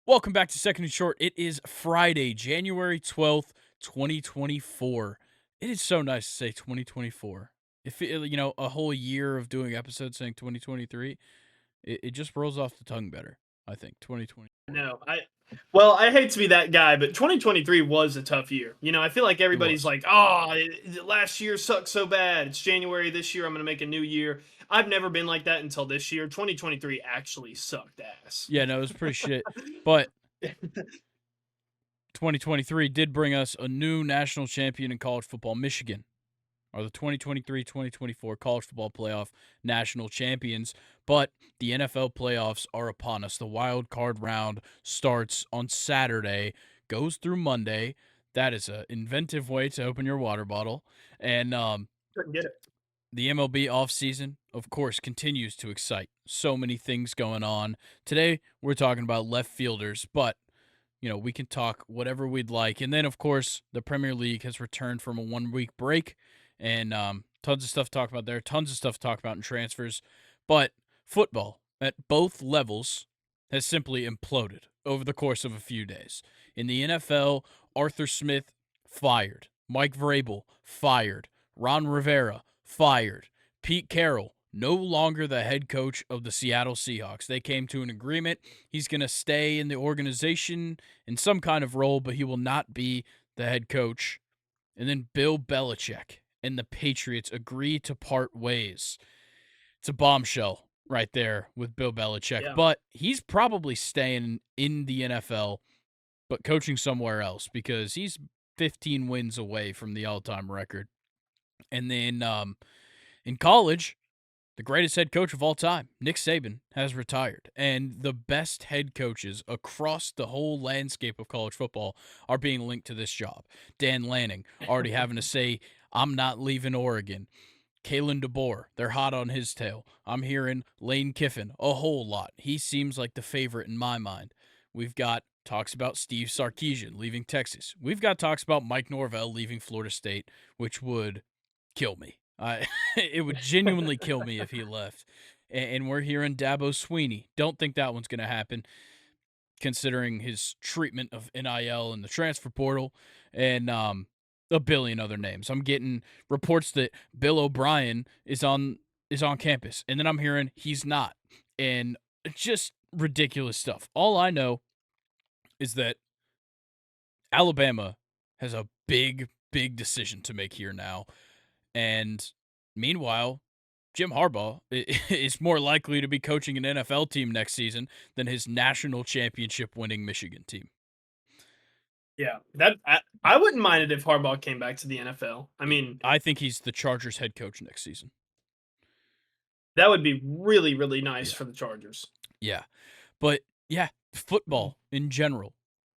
Welcome back to Second and Short. It is Friday, January 12th, 2024. It is so nice to say 2024. If a whole year of doing episodes saying 2023, it just rolls off the tongue better, I think. 2020. No, I hate to be that guy, but 2023 was a tough year. I feel like It everybody's was. like, "Oh, last year sucked so bad. It's January this year. I'm going to make a new year." I've never been like that until this year. 2023 actually sucked ass. Yeah, no, it was pretty shit. But 2023 did bring us a new national champion in college football. Michigan are the 2023-2024 college football playoff national champions, but the NFL playoffs are upon us. The wild card round starts on Saturday, goes through Monday. That is an inventive way to open your water bottle. And Couldn't get it. the MLB offseason, of course, continues to excite. So many things going on. Today, we're talking about left fielders, but we can talk whatever we'd like. And then, of course, the Premier League has returned from a 1-week break, and tons of stuff to talk about there, tons of stuff to talk about in transfers. But football at both levels has simply imploded over the course of a few days. In the NFL, Arthur Smith fired, Mike Vrabel fired, Ron Rivera fired, Pete Carroll no longer the head coach of the Seattle Seahawks. They came to an agreement. He's going to stay in the organization in some kind of role, but he will not be the head coach. And then Bill Belichick and the Patriots agree to part ways. It's a bombshell right there with Bill Belichick, Yeah. but he's probably staying in the NFL, but coaching somewhere else because he's 15 wins away from the all-time record. And then in college, the greatest head coach of all time, Nick Saban, has retired. And the best head coaches across the whole landscape of college football are being linked to this job. Dan Lanning already having to say, I'm not leaving Oregon. Kalen DeBoer, they're hot on his tail. I'm hearing Lane Kiffin a whole lot. He seems like the favorite in my mind. We've got talks about Steve Sarkisian leaving Texas. We've got talks about Mike Norvell leaving Florida State, which would kill me. It would genuinely kill me if he left. And we're hearing Dabo Sweeney. Don't think that one's going to happen, considering his treatment of NIL and the transfer portal and a billion other names. I'm getting reports that Bill O'Brien is on campus, and then I'm hearing he's not, and just ridiculous stuff. All I know is that Alabama has a big decision to make here now. And meanwhile, Jim Harbaugh is more likely to be coaching an NFL team next season than his national championship winning Michigan team. Yeah, I wouldn't mind it if Harbaugh came back to the NFL. I mean, I think he's the Chargers head coach next season. that would be really, really nice Yeah. for the Chargers. Yeah. But yeah, football in general,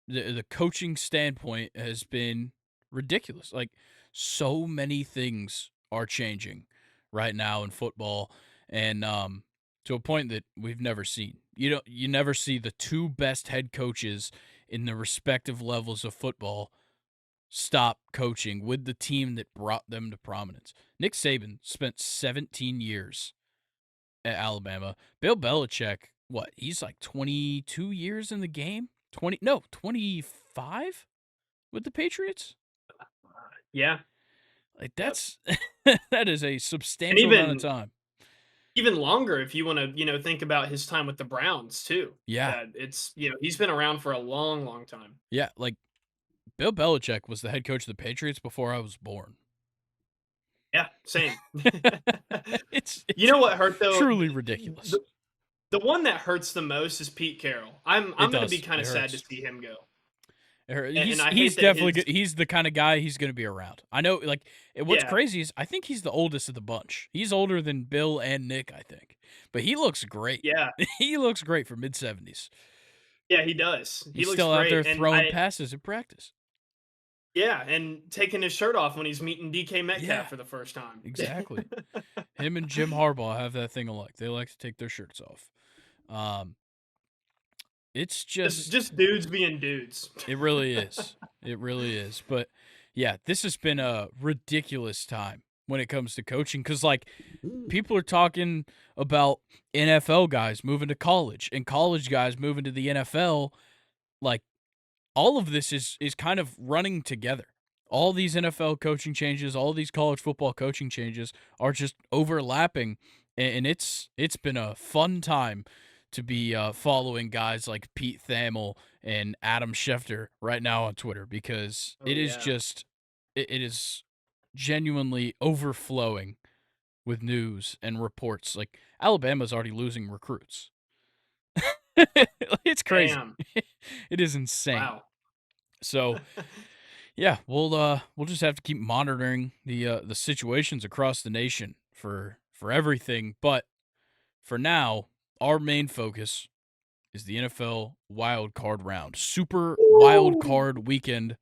the coaching standpoint has been ridiculous. Like, so many things are changing right now in football, and to a point that we've never seen. You never see the two best head coaches in the respective levels of football stop coaching with the team that brought them to prominence. Nick Saban spent 17 years at Alabama. Bill Belichick, what? He's like 22 years in the game? 25 with the Patriots? Yeah. Like, that's that is a And substantial amount of time. even longer if you want to, think about his time with the Browns too. Yeah. That he's been around for a long, long time. Yeah, like Bill Belichick was the head coach of the Patriots before I was born. Yeah, same. It's You know what hurt though? truly ridiculous. The one that hurts the most is Pete Carroll. I'm It going to be does. kind It of sad to hurts. see him go. He's And I he's hate that definitely his good. He's the kind of guy he's going to be around. I know, like, what's yeah, crazy is I think he's the oldest of the bunch. He's older than Bill and Nick, I think. But he looks great. yeah, He looks great for mid-70s. yeah, he does. He He's looks still out there great, and throwing passes at practice. yeah, and taking his shirt off when he's meeting DK Metcalf Yeah, for the first time. exactly. Him and Jim Harbaugh have that thing alike. They like to take their shirts off. Um, it's just Just dudes being dudes. It really is. It really is. But yeah, this has been a ridiculous time when it comes to coaching because, like, people are talking about NFL guys moving to college and college guys moving to the NFL. like all of this is kind of running together. All these NFL coaching changes, all these college football coaching changes are just overlapping, and it's been a fun time to be following guys like Pete Thamel and Adam Schefter right now on Twitter because Oh yeah. it is genuinely overflowing with news and reports. Like Alabama's already losing recruits. It's crazy. Damn. It is insane. Wow. So yeah, we'll just have to keep monitoring the situations across the nation for everything. But for now, our main focus is the NFL wild card round. Super wild Woo! card weekend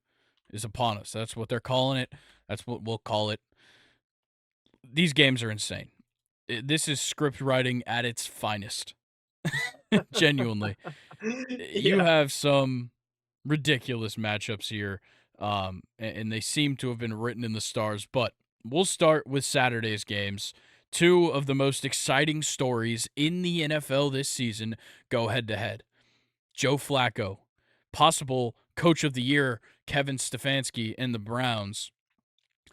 is upon us. That's what they're calling it. That's what we'll call it. These games are insane. This is script writing at its finest. Genuinely. You Yeah. have some ridiculous matchups here, and they seem to have been written in the stars. But we'll start with Saturday's games. Two of the most exciting stories in the NFL this season go head to head. Joe Flacco, possible coach of the year, Kevin Stefanski, and the Browns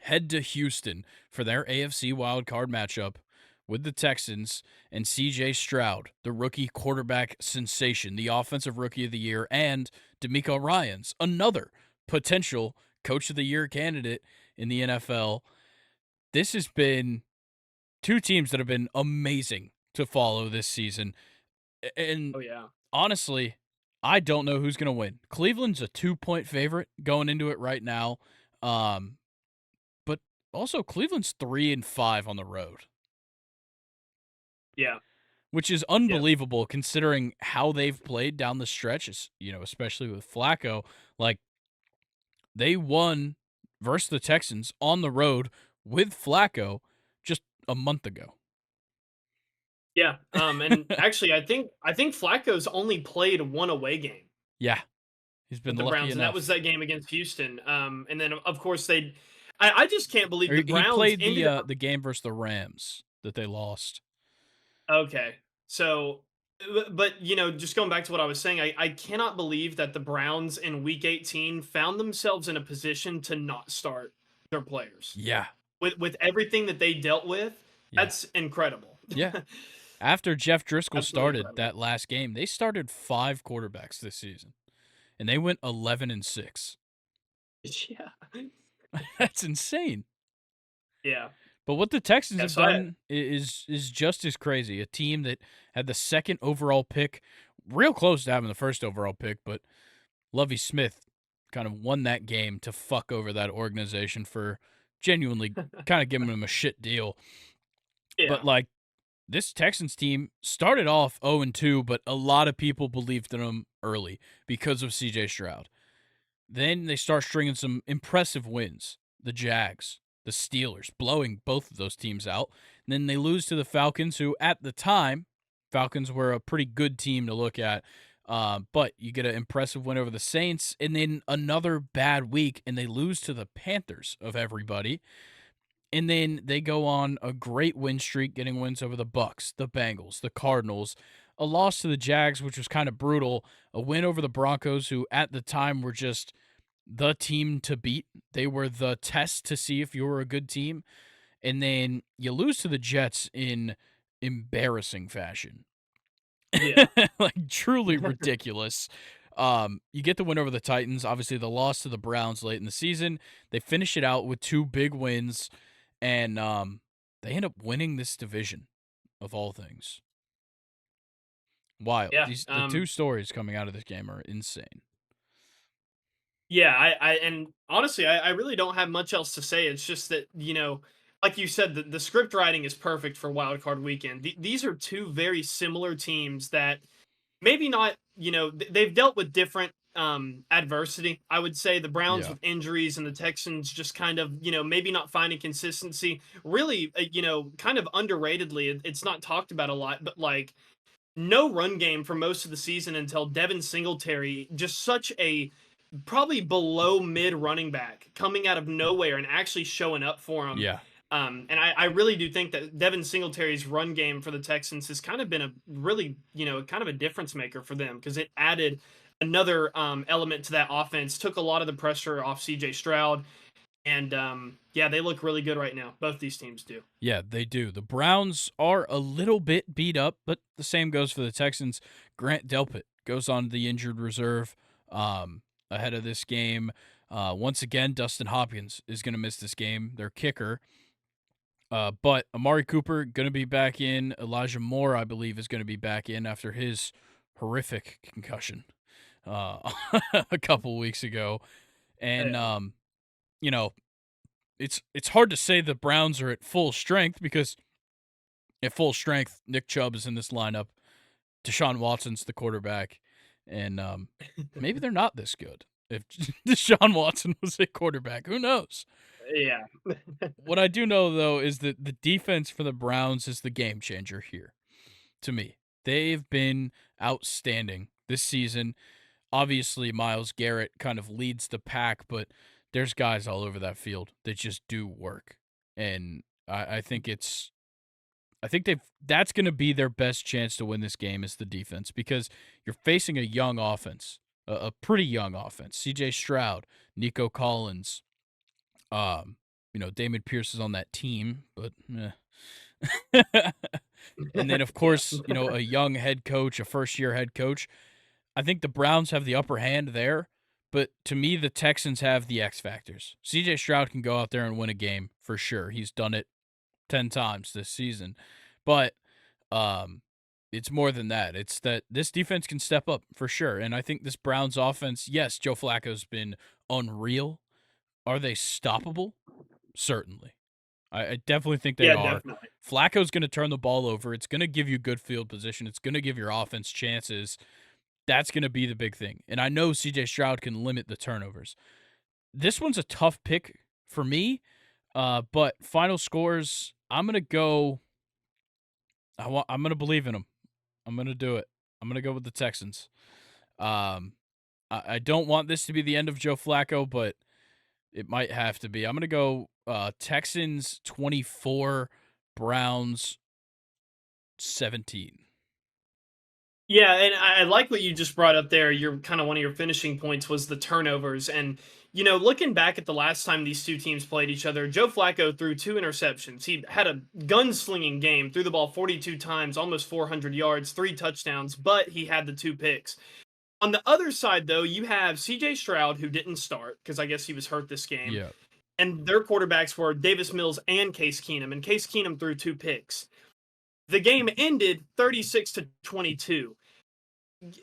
head to Houston for their AFC wildcard matchup with the Texans and CJ Stroud, the rookie quarterback sensation, the offensive rookie of the year, and DeMeco Ryans, another potential coach of the year candidate in the NFL. This has been two teams that have been amazing to follow this season. And Oh yeah. honestly, I don't know who's going to win. Cleveland's a 2-point favorite going into it right now. But also Cleveland's 3-5 on the road, Yeah. which is Yeah. unbelievable considering how they've played down the stretches, especially with Flacco. Like they won versus the Texans on the road with Flacco just a month ago. Yeah. And actually, I think Flacco's only played one away game Yeah, he's with been the lucky Browns, and that was enough. that game against Houston. And then of course they, I just can't believe Or the he Browns played ended up. the game versus the Rams that they lost. Okay. So, but just going back to what I was saying, I cannot believe that the Browns in Week 18 found themselves in a position to not start their players Yeah, with everything that they dealt with. yeah, That's incredible. yeah. After Jeff Driscoll Absolutely started incredible. that last game, they started 5 quarterbacks this season, and they went 11-6. Yeah. That's insane. Yeah. But what the Texans Yeah. have So I done is just as crazy. A team that had the second overall pick, real close to having the first overall pick, but Lovie Smith kind of won that game to fuck over that organization for genuinely kind of giving them a shit deal. But yeah. like this Texans team started off 0-2, but a lot of people believed in them early because of CJ Stroud. Then they start stringing some impressive wins. The Jags, the Steelers, blowing both of those teams out. And then they lose to the Falcons, who at the time, Falcons were a pretty good team to look at. But you get an impressive win over the Saints, and then another bad week, and they lose to the Panthers of everybody. And then they go on a great win streak, getting wins over the Bucks, the Bengals, the Cardinals, a loss to the Jags, which was kind of brutal, a win over the Broncos, who at the time were just the team to beat. They were the test to see if you were a good team. And then you lose to the Jets in embarrassing fashion. Yeah. Like truly ridiculous. You get the win over the Titans, obviously the loss to the Browns late in the season. They finish it out with 2 big wins, and they end up winning this division of all things. Wild. Yeah. The two stories coming out of this game are insane. Yeah, and honestly, I really don't have much else to say. It's just that, like you said, the script writing is perfect for Wild Card Weekend. These are two very similar teams that maybe not, they've dealt with different adversity. I would say the Browns Yeah. with injuries and the Texans just kind of, maybe not finding consistency. Really, kind of underratedly, it's not talked about a lot, but like no run game for most of the season until Devin Singletary, just such a probably below mid running back coming out of nowhere and actually showing up for him. Yeah. And I really do think that Devin Singletary's run game for the Texans has kind of been a really, kind of a difference maker for them because it added another element to that offense, took a lot of the pressure off CJ Stroud. And yeah, they look really good right now. Both these teams do. Yeah, they do. The Browns are a little bit beat up, but the same goes for the Texans. Grant Delpit goes on the injured reserve ahead of this game. Once again, Dustin Hopkins is going to miss this game, their kicker. But Amari Cooper going to be back in. Elijah Moore, I believe, is going to be back in after his horrific concussion a couple weeks ago. And, Yeah. you know, it's hard to say the Browns are at full strength because at full strength, Nick Chubb is in this lineup. Deshaun Watson's the quarterback. And maybe they're not this good. If Deshaun Watson was a quarterback, who knows? Yeah. What I do know, though, is that the defense for the Browns is the game changer here, to me. They've been outstanding this season. Obviously, Myles Garrett kind of leads the pack, but there's guys all over that field that just do work. And I think that's going to be their best chance to win this game is the defense because you're facing a young offense, a pretty young offense. C.J. Stroud, Nico Collins, Damon Pierce is on that team, but and then of Yeah. course, a young head coach, a first-year head coach. I think the Browns have the upper hand there, but to me, the Texans have the X factors. C.J. Stroud can go out there and win a game for sure. He's done it 10 times this season, but it's more than that. It's that this defense can step up for sure, and I think this Browns offense. Yes, Joe Flacco's been unreal. Are they stoppable? Certainly. I definitely think they Yeah, are. definitely. Flacco's going to turn the ball over. It's going to give you good field position. It's going to give your offense chances. That's going to be the big thing. And I know CJ Stroud can limit the turnovers. This one's a tough pick for me, but final scores, I'm going to go. I'm going to believe in them. I'm going to do it. I'm going to go with the Texans. I don't want this to be the end of Joe Flacco, but it might have to be. I'm going to go Texans 24, Browns 17. Yeah, and I like what you just brought up there. Your kind of one of your finishing points was the turnovers. And, looking back at the last time these two teams played each other, Joe Flacco threw 2 interceptions. He had a gunslinging game, threw the ball 42 times, almost 400 yards, 3 touchdowns, but he had the 2 picks. On the other side, though, you have CJ Stroud, who didn't start because I guess he was hurt this game. Yeah. And their quarterbacks were Davis Mills and Case Keenum. And Case Keenum threw 2 picks. The game ended 36-22.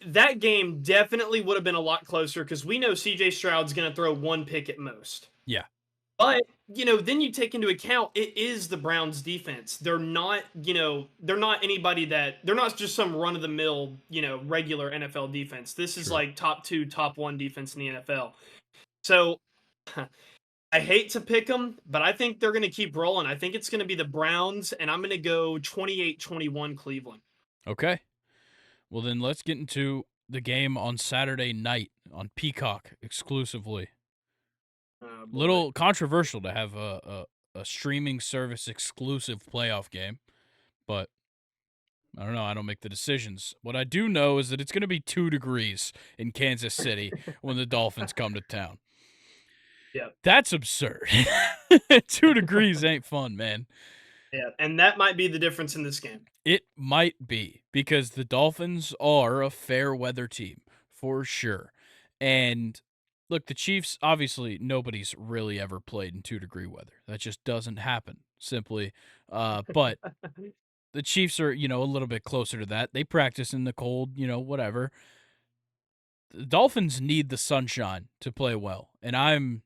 That game definitely would have been a lot closer because we know CJ Stroud's going to throw 1 pick at most. Yeah. But, then you take into account it is the Browns defense. They're not, they're not anybody they're not just some run of the mill, regular NFL defense. This is True. like top 2, top 1 defense in the NFL. So I hate to pick them, but I think they're going to keep rolling. I think it's going to be the Browns, and I'm going to go 28-21 Cleveland. Okay. Well, then let's get into the game on Saturday night on Peacock exclusively. Little controversial to have a streaming service exclusive playoff game, but I don't know. I don't make the decisions. What I do know is that it's going to be 2 degrees in Kansas City when the Dolphins come to town. Yeah. That's absurd. 2 degrees ain't fun, man. Yeah, and that might be the difference in this game. It might be because the Dolphins are a fair weather team for sure. And look, the Chiefs, obviously, nobody's really ever played in 2-degree weather. That just doesn't happen, simply. But the Chiefs are, a little bit closer to that. They practice in the cold, whatever. The Dolphins need the sunshine to play well, and I'm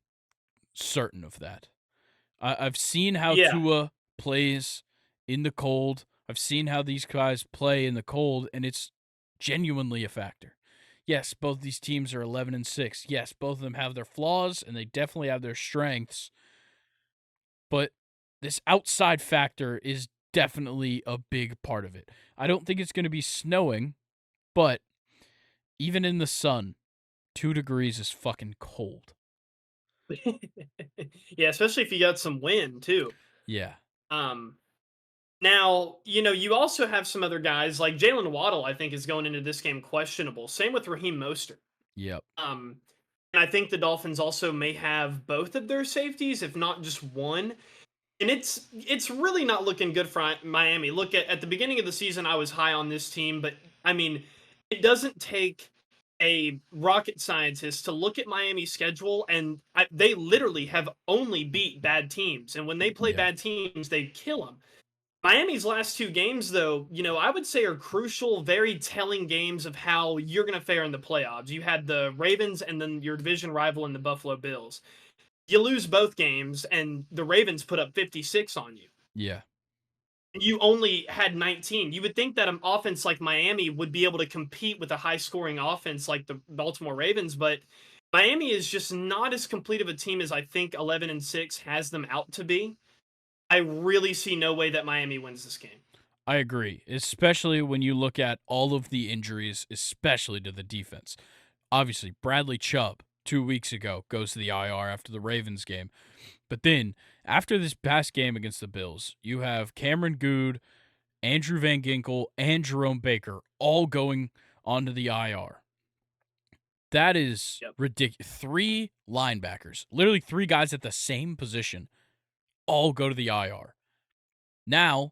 certain of that. I've seen how Yeah. Tua plays in the cold. I've seen how these guys play in the cold, and it's genuinely a factor. Yes, both these teams are 11-6. Yes, both of them have their flaws, and they definitely have their strengths. But this outside factor is definitely a big part of it. I don't think it's going to be snowing, but even in the sun, 2 degrees is fucking cold. Yeah, especially if you got some wind too. Yeah. Um, Now, you also have some other guys like Jalen Waddle, I think, is going into this game questionable. Same with Raheem Mostert. Yep. Um, and I think the Dolphins also may have both of their safeties, if not just one. And it's really not looking good for Miami. Look, at the beginning of the season, I was high on this team, but I mean, it doesn't take a rocket scientist to look at Miami's schedule, and they literally have only beat bad teams. And when they play Yeah. bad teams, they kill them. Miami's last two games, though, I would say are crucial, very telling games of how you're going to fare in the playoffs. You had the Ravens and then your division rival in the Buffalo Bills. You lose both games, and the Ravens put up 56 on you. Yeah. You only had 19. You would think that an offense like Miami would be able to compete with a high scoring offense like the Baltimore Ravens, but Miami is just not as complete of a team as I think 11-6 has them out to be. I really see no way that Miami wins this game. I agree, especially when you look at all of the injuries, especially to the defense. Obviously, Bradley Chubb 2 weeks ago goes to the IR after the Ravens game. But then, after this past game against the Bills, you have Cameron Goode, Andrew Van Ginkel, and Jerome Baker all going onto the IR. That is Yep. ridiculous. Three linebackers, literally three guys at the same position, all go to the IR. Now,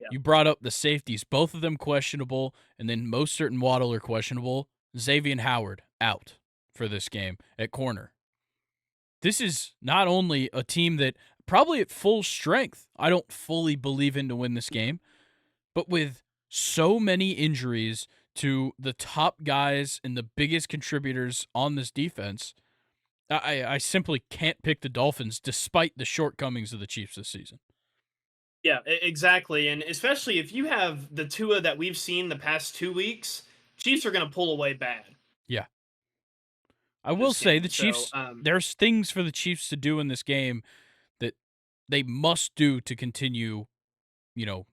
Yeah. you brought up the safeties, both of them questionable, and then Mostert and Waddle are questionable. Xavier Howard out for this game at corner. This is not only a team that probably at full strength, I don't fully believe in to win this game, but with so many injuries to the top guys and the biggest contributors on this defense, I simply can't pick the Dolphins despite the shortcomings of the Chiefs this season. Yeah, exactly. And especially if you have the Tua that we've seen the past 2 weeks, Chiefs are going to pull away bad Yeah. I will this say the game. So, Chiefs, there's things for the Chiefs to do in this game that they must do to continue,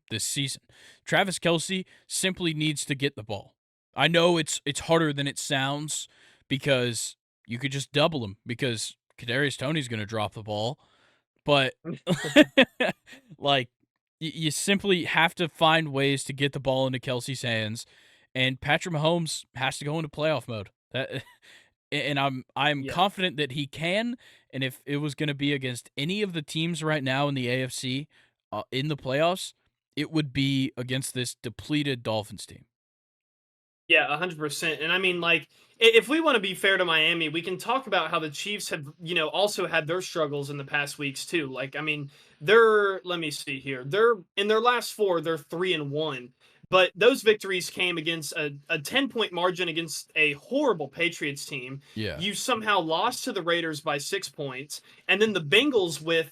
this season. Travis Kelce simply needs to get the ball. I know it's harder than it sounds because you could just double him because Kadarius Toney's going to drop the ball, but like you simply have to find ways to get the ball into Kelsey's hands, and Patrick Mahomes has to go into playoff mode. That and I'm yeah. confident that he can. And if it was going to be against any of the teams right now in the AFC in the playoffs, it would be against this depleted Dolphins team. Yeah, 100%. And I mean, like, if we want to be fair to Miami, we can talk about how the Chiefs have, also had their struggles in the past weeks too. Like, I mean, let me see here. They're in their last four, they're 3-1. But those victories came against a 10-point margin against a horrible Patriots team. Yeah, You somehow lost to the Raiders by 6 points. And then the Bengals, with,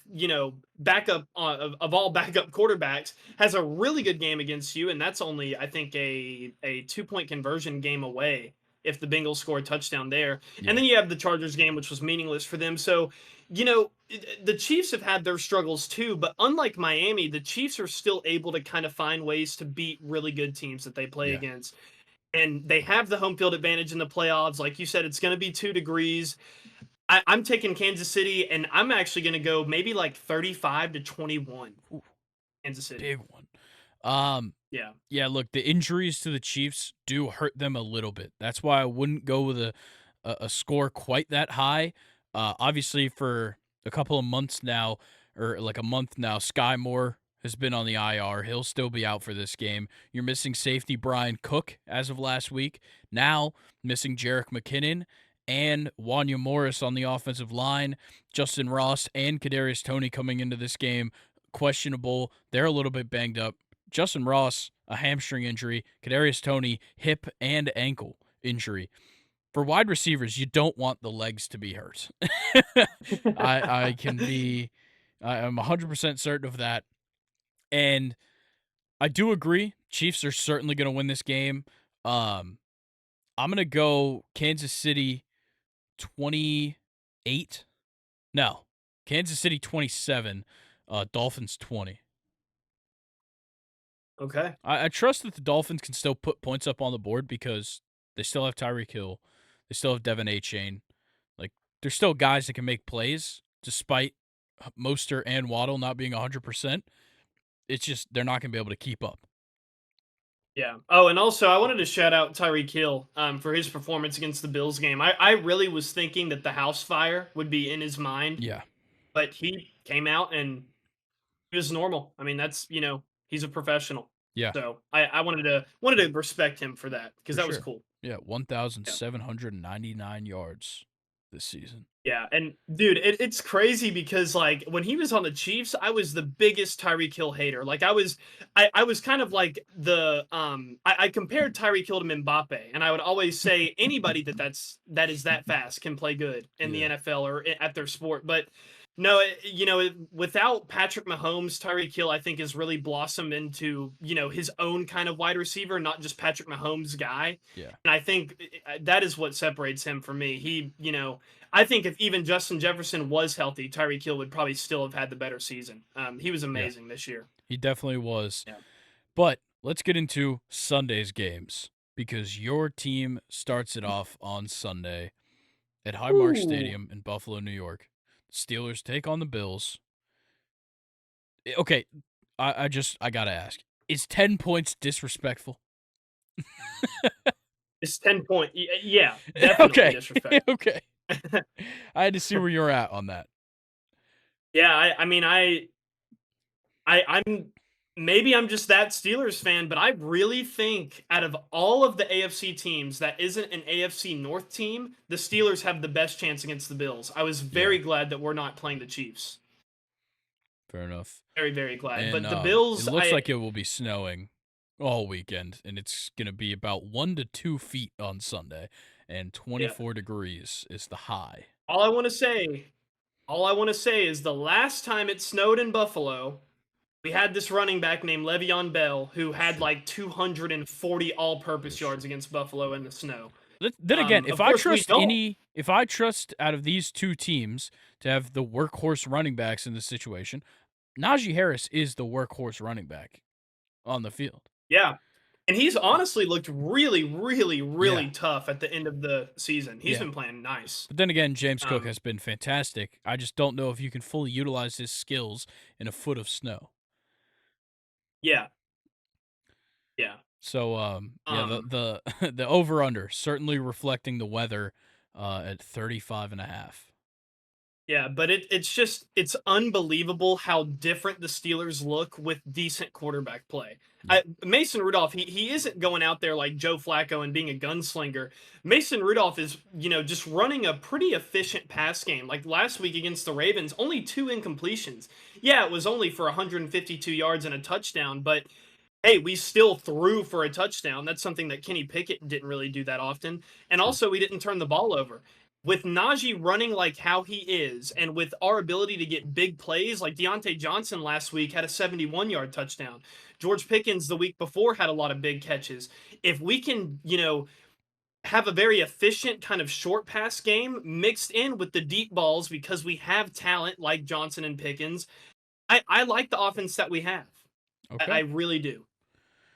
backup of all backup quarterbacks, has a really good game against you. And that's only, I think, a 2-point conversion game away if the Bengals score a touchdown there. And yeah, then you have the Chargers game, which was meaningless for them. So, the Chiefs have had their struggles too, but unlike Miami, the Chiefs are still able to kind of find ways to beat really good teams that they play yeah. against. And they have the home field advantage in the playoffs. Like you said, it's going to be 2 degrees. I'm taking Kansas City, and I'm actually going to go maybe like 35-21. Ooh, Kansas City. big one. Um, Yeah. yeah. Look, the injuries to the Chiefs do hurt them a little bit. That's why I wouldn't go with a score quite that high. Obviously, for a couple of months now, or like a month now, Sky Moore has been on the IR. He'll still be out for this game. You're missing safety Brian Cook as of last week. Now missing Jerick McKinnon and Wanya Morris on the offensive line. Justin Ross and Kadarius Toney coming into this game questionable. They're a little bit banged up. Justin Ross, a hamstring injury. Kadarius Toney, hip and ankle injury. For wide receivers, you don't want the legs to be hurt. I'm 100% certain of that. And I do agree. Chiefs are certainly going to win this game. I'm going to go Kansas City 28. No, Kansas City 27, Dolphins 20. Okay. I trust that the Dolphins can still put points up on the board because they still have Tyreek Hill. They still have Devin A. Chain. Like, there's still guys that can make plays despite Mostert and Waddle not being 100%, it's just they're not going to be able to keep up. Yeah. Oh, and also I wanted to shout out Tyreek Hill for his performance against the Bills game. I really was thinking that the house fire would be in his mind, Yeah, but he came out and he was normal. I mean, that's he's a professional. yeah, So I wanted to respect him for that because for that was sure. cool. Yeah, Yeah. 1,799 yards this season. Yeah, and dude, it's crazy because like when he was on the Chiefs, I was the biggest Tyreek Hill hater. Like I was kind of like I compared Tyreek Hill to Mbappe, and I would always say anybody that is that fast can play good in the Yeah, NFL or at their sport. But no, without Patrick Mahomes, Tyreek Hill I think has really blossomed into his own kind of wide receiver, not just Patrick Mahomes guy. yeah, And I think that is what separates him from me. I think if even Justin Jefferson was healthy, Tyreek Hill would probably still have had the better season. He was yeah. amazing this year. He definitely was. Yeah. But let's get into Sunday's games because your team starts it off on Sunday at Highmark Ooh. Stadium in Buffalo, New York. Steelers take on the Bills. Okay, I gotta ask: is 10 points disrespectful? It's 10 point. Yeah, definitely Okay, disrespect. okay. I had to see where you're at on that. Yeah, I mean I'm maybe I'm just that Steelers fan, but I really think out of all of the AFC teams that isn't an AFC North team, the Steelers have the best chance against the Bills. I was Yeah, very glad that we're not playing the Chiefs. fair enough. Very, very glad. And But the it Bills, looks like it will be snowing all weekend, and it's gonna be about 1 to 2 feet on Sunday, and yeah. 24 degrees is the high. All I want to say All I want to say is the last time it snowed in Buffalo, we had this running back named Le'Veon Bell who That's had true. like 240 That all-purpose is true. yards against Buffalo in the snow. Then again, Of course, we don't. if I trust out of these two teams to have the workhorse running backs in this situation, Najee Harris is the workhorse running back on the field. Yeah, and he's honestly looked really, really, Yeah, really tough at the end of the season. He's yeah. been playing nice. But then again, James Cook Um, has been fantastic. I just don't know if you can fully utilize his skills in a foot of snow. yeah, yeah. So, yeah, Um, the over under certainly reflecting the weather at 35 and a half. Yeah, but it's unbelievable how different the Steelers look with decent quarterback play. Yeah, Mason Rudolph, he isn't going out there like Joe Flacco and being a gunslinger. Mason Rudolph is, just running a pretty efficient pass game. Like last week against the Ravens, only 2 incompletions. Yeah, it was only for 152 yards and a touchdown, but hey, we still threw for a touchdown. That's something that Kenny Pickett didn't really do that often. And true. also, we didn't turn the ball over. With Najee running like how he is, and with our ability to get big plays, like Deontay Johnson last week had a 71-yard touchdown. George Pickens the week before had a lot of big catches. If we can, have a very efficient kind of short pass game mixed in with the deep balls because we have talent like Johnson and Pickens, I like the offense that we have. I Okay. really do.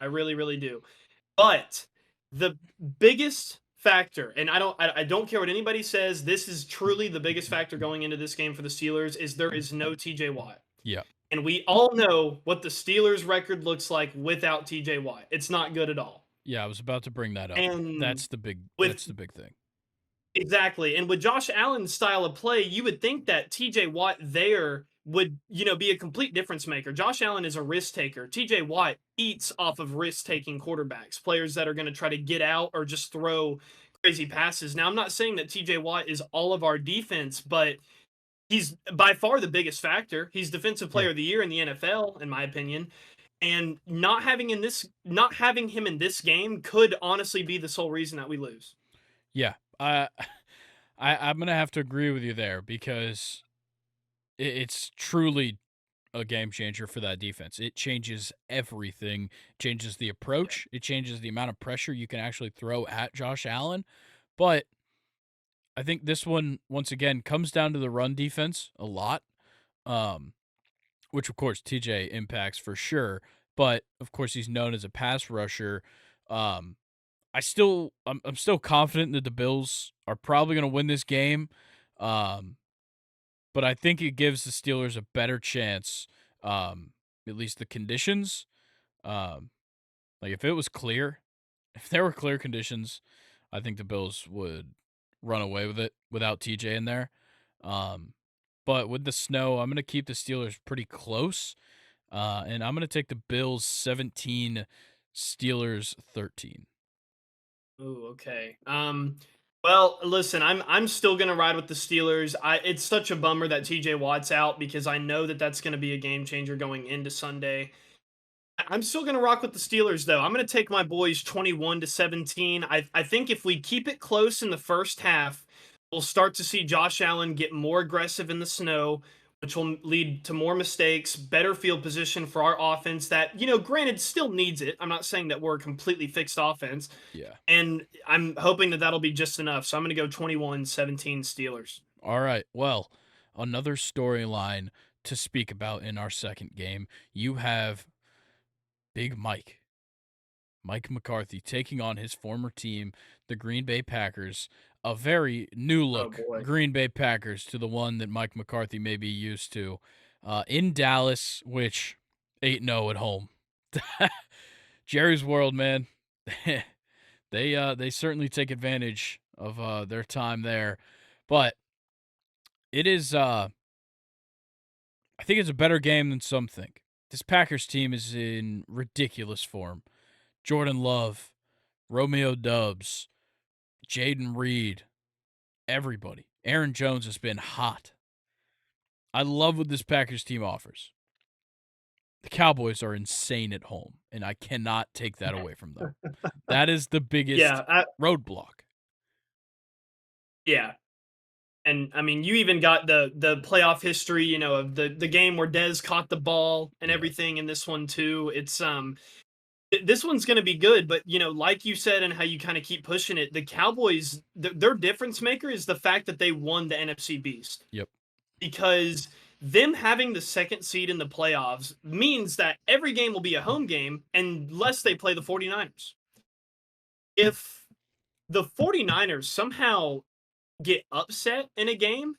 I really, really do. But the biggest factor, and I don't care what anybody says, this is truly the biggest factor going into this game for the Steelers is there is no TJ Watt. Yeah. And we all know what the Steelers record looks like without TJ Watt. It's not good at all. Yeah, I was about to bring that up. And with That's the big thing. exactly. And with Josh Allen's style of play, you would think that TJ Watt there would, be a complete difference maker. Josh Allen is a risk taker. TJ Watt eats off of risk taking quarterbacks, players that are going to try to get out or just throw crazy passes. Now, I'm not saying that TJ Watt is all of our defense, but he's by far the biggest factor. He's defensive Yeah. player of the year in the NFL, in my opinion. And not having him in this game could honestly be the sole reason that we lose. Yeah. I'm gonna have to agree with you there because it's truly a game changer for that defense. It changes everything. Changes the approach. It changes the amount of pressure you can actually throw at Josh Allen. But I think this one once again comes down to the run defense a lot. Um, which of course TJ impacts for sure, but of course he's known as a pass rusher. Um, I'm still confident that the Bills are probably going to win this game. Um, but I think it gives the Steelers a better chance, at least the conditions. Um, like if it was clear, if there were clear conditions, I think the Bills would run away with it without TJ in there. Um, but with the snow, I'm going to keep the Steelers pretty close, and I'm going to take the Bills 17, Steelers 13. Ooh, okay. Well, listen, I'm still gonna ride with the Steelers. It's such a bummer that TJ Watt's out because I know that that's gonna be a game changer going into Sunday. I'm still going to rock with the Steelers, though. I'm going to take my boys 21-17. I think if we keep it close in the first half, we'll start to see Josh Allen get more aggressive in the snow, which will lead to more mistakes, better field position for our offense that, granted, still needs it. I'm not saying that we're a completely fixed offense, Yeah. and I'm hoping that that'll be just enough. So I'm going to go 21-17 Steelers. All right. Well, another storyline to speak about in our second game. You have Big Mike McCarthy, taking on his former team, the Green Bay Packers. A very new Oh, look boy. Green Bay Packers to the one that Mike McCarthy may be used to. In Dallas, which 8-0 at home. Jerry's World, man. They certainly take advantage of their time there. But it is I think it's a better game than some think. This Packers team is in ridiculous form. Jordan Love, Romeo Dubs, Jaden Reed, everybody. Aaron Jones has been hot. I love what this Packers team offers. The Cowboys are insane at home, and I cannot take that away from them. That is the biggest Yeah, roadblock. yeah. And I mean, you even got the playoff history, of the game where Dez caught the ball and Yeah. everything in this one too. It's this one's going to be good, but like you said and how you kind of keep pushing it, the Cowboys, their difference maker is the fact that they won the NFC Beast. Yep. Because them having the second seed in the playoffs means that every game will be a home game unless they play the 49ers. If the 49ers somehow get upset in a game,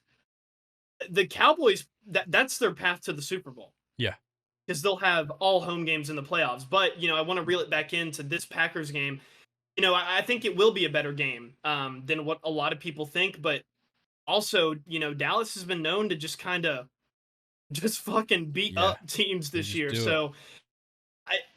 the Cowboys, that's their path to the Super Bowl. Yeah. Because they'll have all home games in the playoffs. But, I want to reel it back into this Packers game. I think it will be a better game than what a lot of people think. But also, Dallas has been known to just kind of just fucking beat Yeah. up teams They this just year. do it. So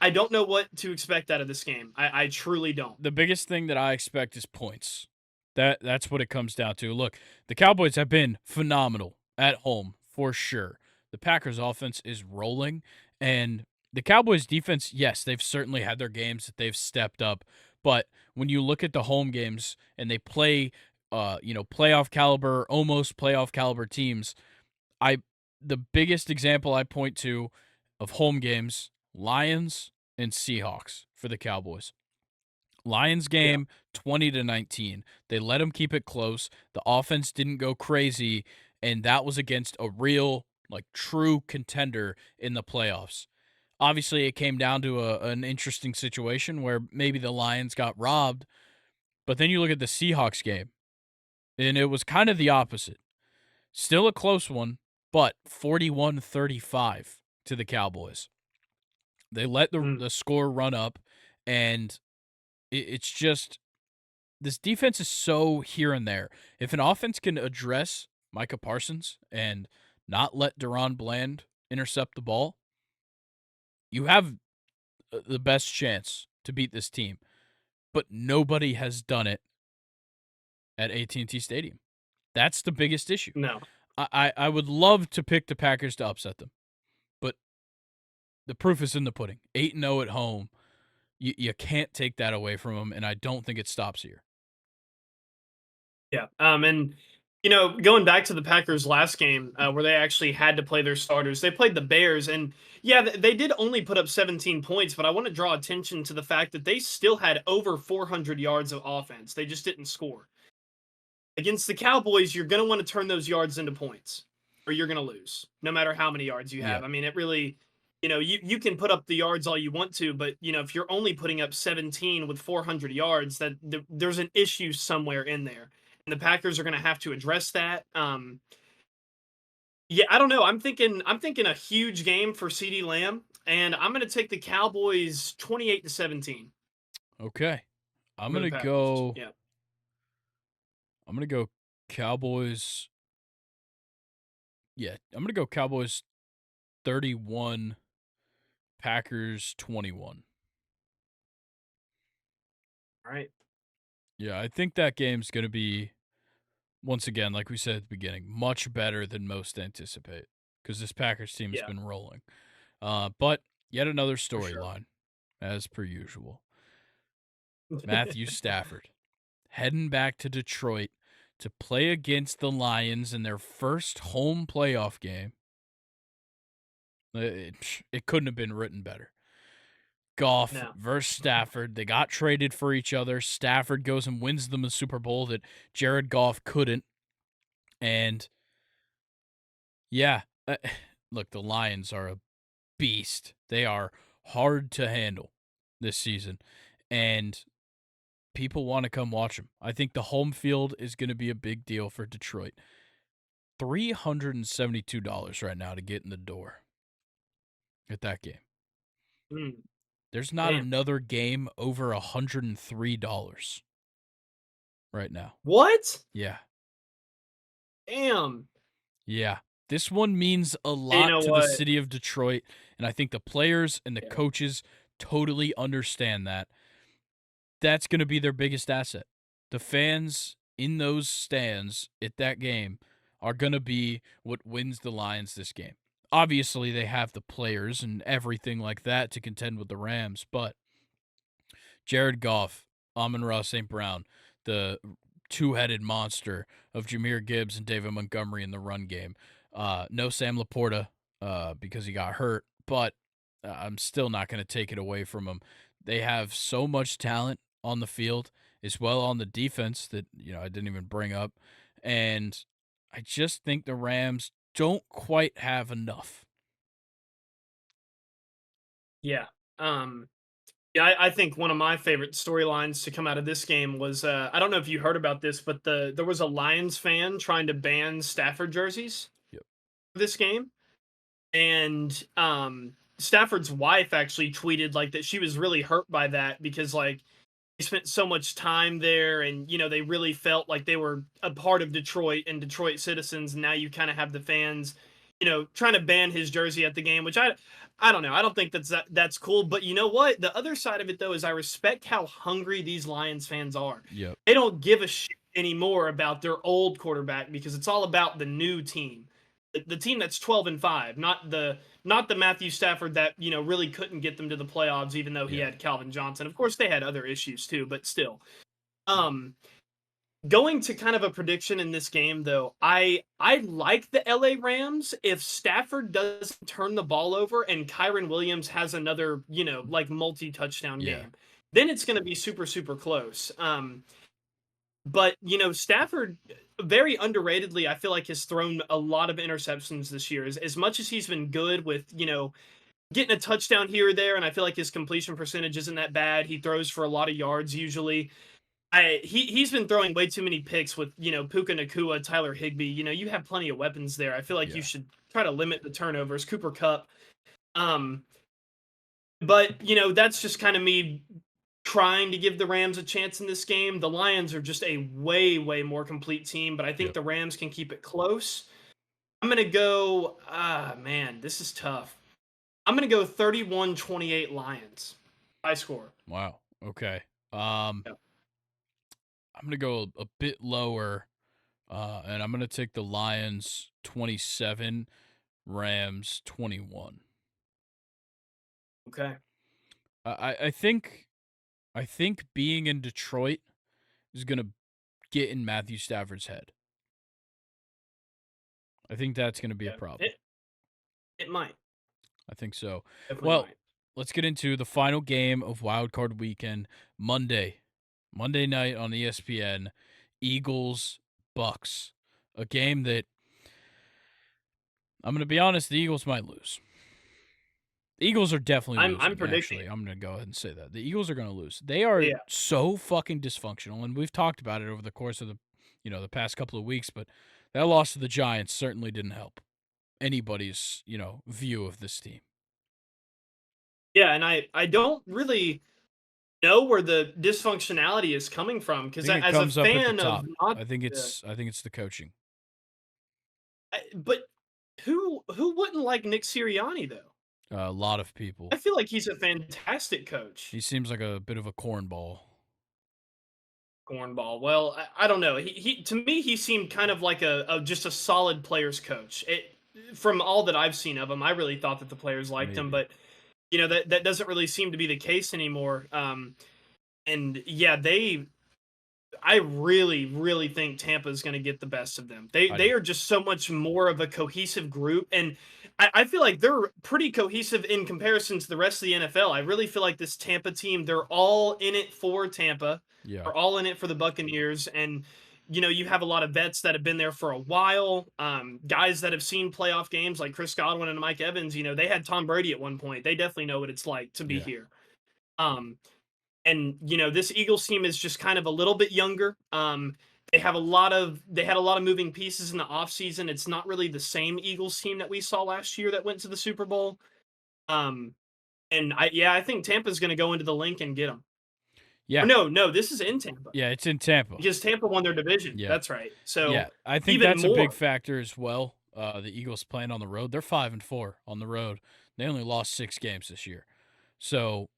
I don't know what to expect out of this game. I truly don't. The biggest thing that I expect is points. That's what it comes down to. Look, the Cowboys have been phenomenal at home for sure. The Packers offense is rolling, and the Cowboys defense, yes, they've certainly had their games that they've stepped up, but when you look at the home games and they play playoff caliber, almost playoff caliber teams, I the biggest example I point to of home games, Lions and Seahawks for the Cowboys. Lions Yeah. game 20-19. They let them keep it close. The offense didn't go crazy, and that was against a real, like, true contender in the playoffs. Obviously, it came down to an interesting situation where maybe the Lions got robbed, but then you look at the Seahawks game, and it was kind of the opposite. Still a close one, but 41-35 to the Cowboys. They let Mm. the score run up, and it's just this defense is so here and there. If an offense can address Micah Parsons and not let Deron Bland intercept the ball, you have the best chance to beat this team. But nobody has done it at AT&T Stadium. That's the biggest issue. No. I would love to pick the Packers to upset them, but the proof is in the pudding. 8-0 at home. You can't take that away from them, and I don't think it stops here. Yeah. And going back to the Packers last game, where they actually had to play their starters, they played the Bears, and yeah, they did only put up 17 points. But I want to draw attention to the fact that they still had over 400 yards of offense. They just didn't score. Against the Cowboys, you're going to want to turn those yards into points, or you're going to lose, no matter how many yards you Yeah. have. I mean, it really. You can put up the yards all you want to, but if you're only putting up 17 with 400 yards, that there's an issue somewhere in there, and the Packers are going to have to address that. Yeah, I don't know. I'm thinking a huge game for CeeDee Lamb, and I'm gonna take the Cowboys 28-17 Okay. I'm over the gonna Packers. go Yeah. I'm gonna go Cowboys. Yeah, I'm gonna go Cowboys 31, Packers 21. All right. Yeah, I think that game's gonna be, once again, like we said at the beginning, much better than most anticipate because this Packers team's Yeah, been rolling. But yet another for sure. storyline, as per usual. Matthew Stafford heading back to Detroit to play against the Lions in their first home playoff game. It couldn't have been written better. Goff No. versus Stafford. They got traded for each other. Stafford goes and wins them a Super Bowl that Jared Goff couldn't. And yeah, look, the Lions are a beast. They are hard to handle this season. And people want to come watch them. I think the home field is going to be a big deal for Detroit. $372 right now to get in the door at that game. Mm, There's not damn. another game over $103 right now. What? Yeah. Damn. Yeah. This one means a You lot know to the what? city of Detroit, and I think the players and the Yeah. coaches totally understand that. That's going to be their biggest asset. The fans in those stands at that game are going to be what wins the Lions this game. Obviously, they have the players and everything like that to contend with the Rams, but Jared Goff, Amon-Ra St. Brown, the two-headed monster of Jahmyr Gibbs and David Montgomery in the run game. No Sam Laporta because he got hurt, but I'm still not going to take it away from him. They have so much talent on the field as well on the defense that I didn't even bring up, and I just think the Rams don't quite have enough. Yeah. Um, yeah, I think one of my favorite storylines to come out of this game was I don't know if you heard about this, but there was a Lions fan trying to ban Stafford jerseys Yep. for this game. And Stafford's wife actually tweeted like that she was really hurt by that because like they spent so much time there and they really felt like they were a part of Detroit and Detroit citizens, and now you kind of have the fans trying to ban his jersey at the game, which I don't know. I don't think that's cool, but you know what, the other side of it though is I respect how hungry these Lions fans are. Yep. They don't give a shit anymore about their old quarterback because it's all about the new team, the team that's 12-5, not the Matthew Stafford that really couldn't get them to the playoffs, even though he Yeah. had Calvin Johnson. Of course, they had other issues too, but still. Um, Going to kind of a prediction in this game, though, I like the LA Rams if Stafford doesn't turn the ball over and Kyron Williams has another like multi-touchdown Yeah. game. Then it's going to be super super close. But Stafford, very underratedly, I feel like has thrown a lot of interceptions this year. As much as he's been good with getting a touchdown here or there, and I feel like his completion percentage isn't that bad. He throws for a lot of yards usually. He's been throwing way too many picks with Puka Nakua, Tyler Higbee. You have plenty of weapons there. I feel like you Yeah. should try to limit the turnovers. Cooper Cup. Um, but that's just kind of me trying to give the Rams a chance in this game. The Lions are just a way, way more complete team, but I think Yep. the Rams can keep it close. I'm going to go, man, this is tough. I'm going to go 31-28 Lions. High score. Wow. Okay. Um, Yep. I'm gonna go a bit lower, and I'm gonna take the Lions 27, Rams 21. Okay. I think being in Detroit is gonna get in Matthew Stafford's head. I think that's gonna be a Yeah. problem. It might. I think so. Definitely Well, might. let's get into the final game of Wildcard Weekend, Monday night on ESPN, Eagles Bucks, a game that I'm gonna be honest, the Eagles might lose. The Eagles are definitely I'm losing, predicting actually. it. I'm going to go ahead and say that. The Eagles are going to lose. They are Yeah. so fucking dysfunctional, and we've talked about it over the course of the past couple of weeks, but that loss to the Giants certainly didn't help. anybody's, view of this team. Yeah, and I don't really know where the dysfunctionality is coming from I because think it as a comes up at the fan of top. not, I think it's the coaching. but who wouldn't like Nick Sirianni though? A lot of people. I feel like he's a fantastic He coach. seems like a bit of a cornball. Cornball. Well, I don't know. He to me he seemed kind of like a just a solid players coach. From all that I've seen of him, I really thought that the players liked him, Maybe. but that doesn't really seem to be the case anymore. And yeah, I really, really think Tampa is going to get the best of them. They I they do. are just so much more of a cohesive group, and I feel like they're pretty cohesive in comparison to the rest of the NFL. I really feel like this Tampa team, they're all in it for Tampa. Yeah. They're all in it for the Buccaneers, and you have a lot of vets that have been there for a while. Guys that have seen playoff games like Chris Godwin and Mike Evans. They had Tom Brady at one point. They definitely know what it's like to be Yeah. here. Um, and this Eagles team is just kind of a little bit younger. They had a lot of moving pieces in the offseason. It's not really the same Eagles team that we saw last year that went to the Super Bowl. Um, and I think Tampa's going to go into the link and get them. Or Yeah. no, this is in Tampa Yeah, it's in Tampa. because Tampa won their division. Yeah. That's right. So Yeah. I think even that's a big more. factor as well. The Eagles playing on the road. They're 5-4 on the road. They only lost 6 games this year. So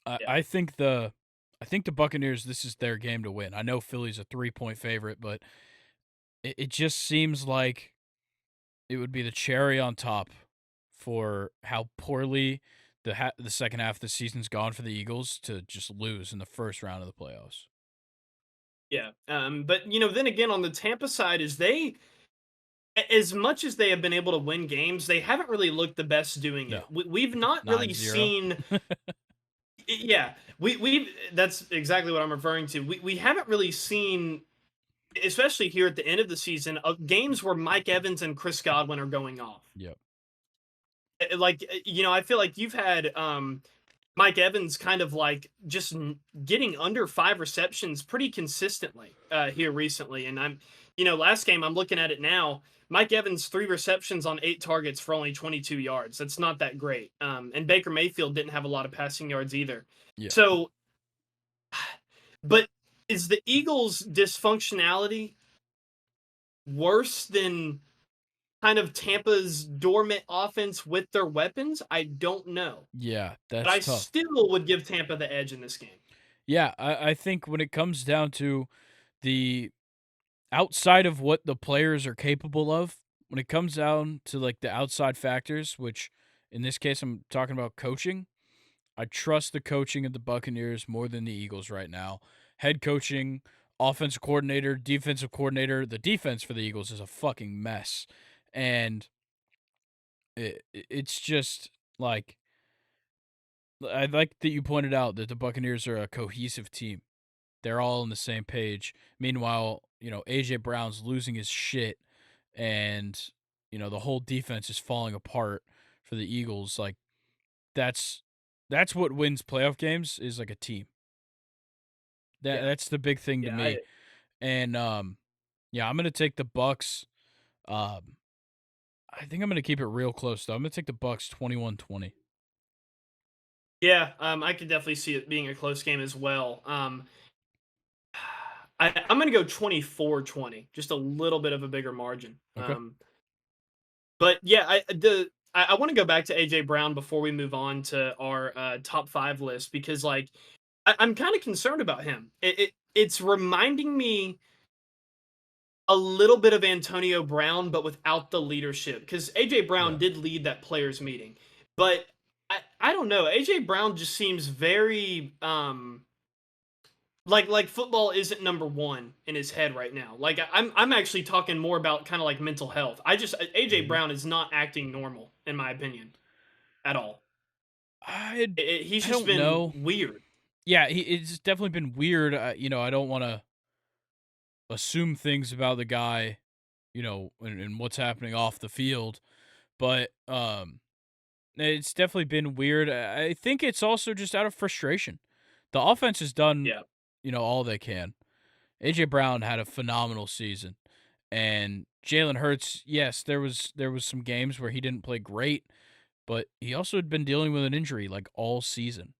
I, Yeah, I think the I think the Buccaneers, this is their game to win. I know Philly's a 3-point favorite, but it just seems like it would be the cherry on top for how poorly the second half of the season's gone for the Eagles to just lose in the first round of the playoffs. yeah. But then again, on the Tampa side, as much as they have been able to win games, they haven't really looked the best doing No, it. We've not really 9-0. seen. Yeah, we've that's exactly what I'm referring to. We haven't really seen, especially here at the end of the season, of games where Mike Evans and Chris Godwin are going off. Yep. Like I feel like you've had Mike Evans kind of like just getting under 5 receptions pretty consistently here recently. And last game I'm looking at it now. Mike Evans 3 receptions on 8 targets for only 22 yards. That's not that great. And Baker Mayfield didn't have a lot of passing yards either. Yeah. So, but is the Eagles' dysfunctionality worse than kind of Tampa's dormant offense with their weapons? I don't know. Yeah, But I that's tough. still would give Tampa the edge in this game. Yeah, I think when it comes down to the outside of what the players are capable of, when it comes down to like the outside factors, which in this case I'm talking about coaching, I trust the coaching of the Buccaneers more than the Eagles right now. Head coaching, offensive coordinator, defensive coordinator. The defense for the Eagles is a fucking mess. And it's just like I like that you pointed out that the Buccaneers are a cohesive team. They're all on the same page. Meanwhile, AJ Brown's losing his shit and the whole defense is falling apart for the Eagles. Like that's what wins playoff games is like a team. Yeah, That's the big thing to yeah, me. And yeah, I'm gonna take the Bucks. Um, I think I'm gonna keep it real close though. I'm gonna take the Bucks 21-20. yeah. I could definitely see it being a close game as well. I'm going to go 24-20, just a little bit of a bigger margin. Okay. But yeah, I want to go back to AJ Brown before we move on to our top 5 list because like I'm kind of concerned about him. It's reminding me a little bit of Antonio Brown, but without the leadership. Because AJ Brown Yeah. did lead that players meeting, but I don't know. AJ Brown just seems very like football isn't number one in his head right now. Like I'm actually talking more about kind of like mental health. AJ Mhm. Brown is not acting normal in my opinion at all. I He's I just don't been know. weird. Yeah, it's definitely been weird. I don't want to assume things about the guy, and what's happening off the field, but it's definitely been weird. I think it's also just out of frustration. The offense has done, Yeah, all they can. AJ Brown had a phenomenal season, And Jalen Hurts, yes, there was some games where he didn't play great, but he also had been dealing with an injury like all season.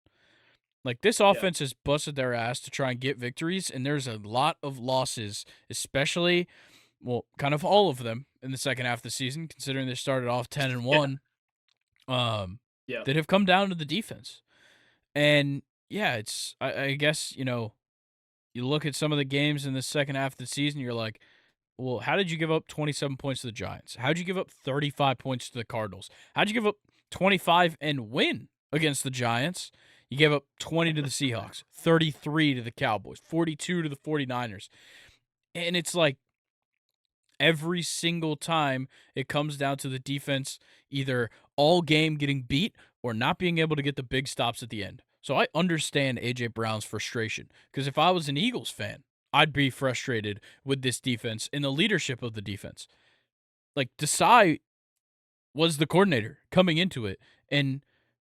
Like this Yeah. offense has busted their ass to try and get victories, and there's a lot of losses, especially, well, kind of all of them in the second half of the season, considering they started off 10-1, um, Yeah. that have come down to the defense. And yeah, I guess, you look at some of the games in the second half of the season, you're like, well, how did you give up 27 points to the Giants? How'd you give up 35 points to the Cardinals? How'd you give up 25 and win against the Giants? You gave up 20 to the Seahawks, 33 to the Cowboys, 42 to the 49ers. And it's like every single time it comes down to the defense either all game getting beat or not being able to get the big stops at the end. So I understand A.J. Brown's frustration because if I was an Eagles fan, I'd be frustrated with this defense and the leadership of the defense. Like Desai was the coordinator coming into it, and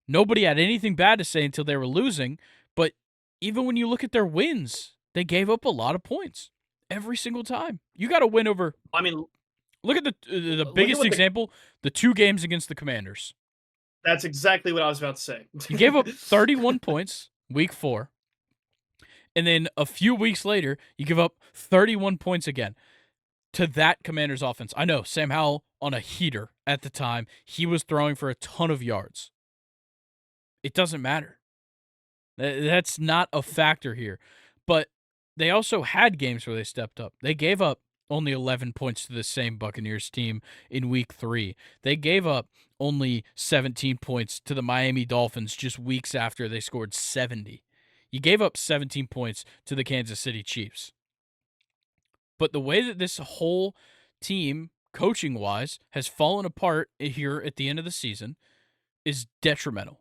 nobody had anything bad to say until they were losing. But even when you look at their wins, they gave up a lot of points every single time. You got to win over. I mean, Look at the look at biggest what example: the 2 games against the Commanders. that's exactly what I was about to say. You gave up 31 points week 4, and then a few weeks later, you give up 31 points again to that Commanders offense. I know Sam Howell on a heater at the time. He was throwing for a ton of yards. It doesn't matter. That's not a factor here. But they also had games where they stepped up. They gave up only 11 points to the same Buccaneers team in week 3. They gave up only 17 points to the Miami Dolphins just weeks after they scored 70. You gave up 17 points to the Kansas City Chiefs. But the way that this whole team, coaching-wise, has fallen apart here at the end of the season is detrimental.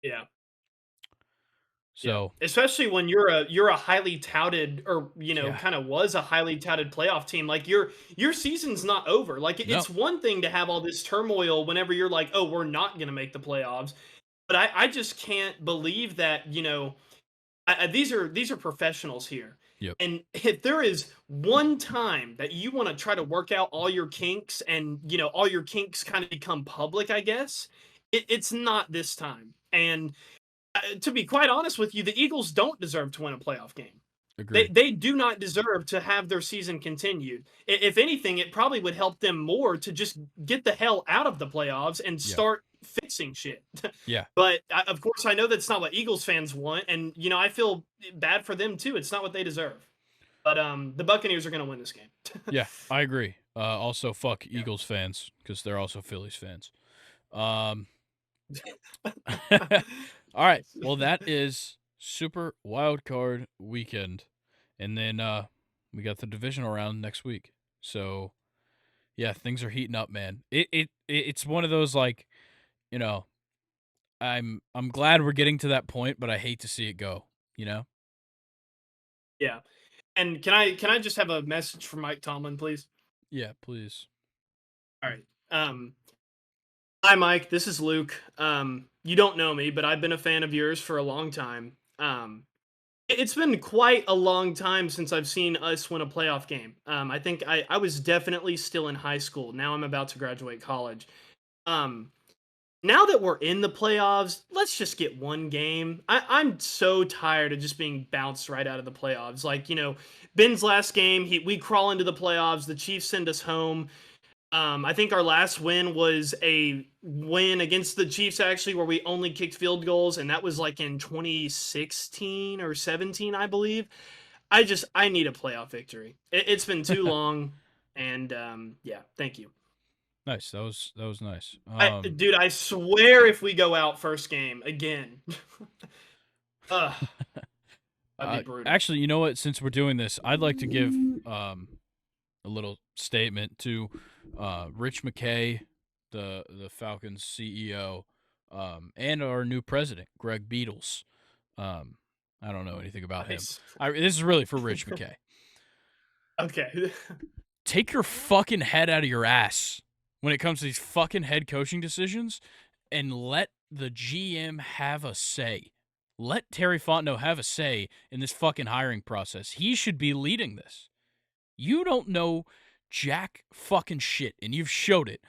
Yeah. Yeah, So, especially when you're a highly touted or yeah, kind of was a highly touted playoff team. Like your season's not over. Like no, it's one thing to have all this turmoil whenever you're like, oh, we're not going to make the playoffs. But I just can't believe that these are professionals here. yep, And if there is one time that you want to try to work out all your kinks and all your kinks kind of become public, I guess it's not this time. And to be quite honest with you, the Eagles don't deserve to win a playoff game. They agreed. they do not deserve to have their season continued. If anything, it probably would help them more to just get the hell out of the playoffs and Yeah, start fixing shit. yeah, But of course, I know that's not what Eagles fans want, and I feel bad for them too. It's not what they deserve. But the Buccaneers are going to win this game. yeah, I agree. Also, fuck Yeah. Eagles fans because they're also Phillies fans. Um, all right. Well, that is Super Wild Card Weekend, and then we got the divisional round next week. So yeah, things are heating up, man. It's one of those like, you know, I'm glad we're getting to that point, but I hate to see it go. You know? Yeah. And can I just have a message from Mike Tomlin, please? Yeah, please. All right. Hi, Mike. This is Luke. You don't know me, but I've been a fan of yours for a long time. It's been quite a long time since I've seen us win a playoff game. I think I was definitely still in high school. Now I'm about to graduate college. Um, Now that we're in the playoffs, let's just get one game. I'm so tired of just being bounced right out of the playoffs. Like, Ben's last game, we crawl into the playoffs. The Chiefs send us home. I think our last win was a win against the Chiefs, actually, where we only kicked field goals, and that was like in 2016 or 17, I believe. I need a playoff victory. It's been too long, and yeah, thank you. Nice. That was nice. Dude, I swear if we go out first game again, ugh, that'd be brutal. Actually, you know what? Since we're doing this, I'd like to give a little statement to Rich McKay, the Falcons CEO, and our new president, Greg Beatles. I don't know anything about him. Nice. This is really for Rich McKay. Okay. Take your fucking head out of your ass when it comes to these fucking head coaching decisions and let the GM have a say. Let Terry Fontenot have a say in this fucking hiring process. He should be leading this. You don't know jack fucking shit, and you've showed it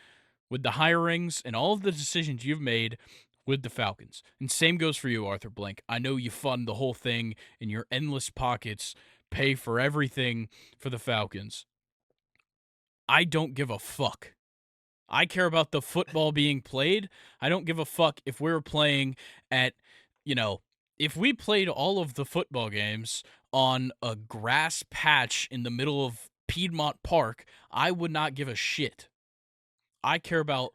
with the hirings and all of the decisions you've made with the Falcons. And same goes for you, Arthur Blank. I know you fund the whole thing and your endless pockets pay for everything for the Falcons. I don't give a fuck. I care about the football being played. I don't give a fuck if we're playing at, if we played all of the football games on a grass patch in the middle of Piedmont Park, I would not give a shit. I care about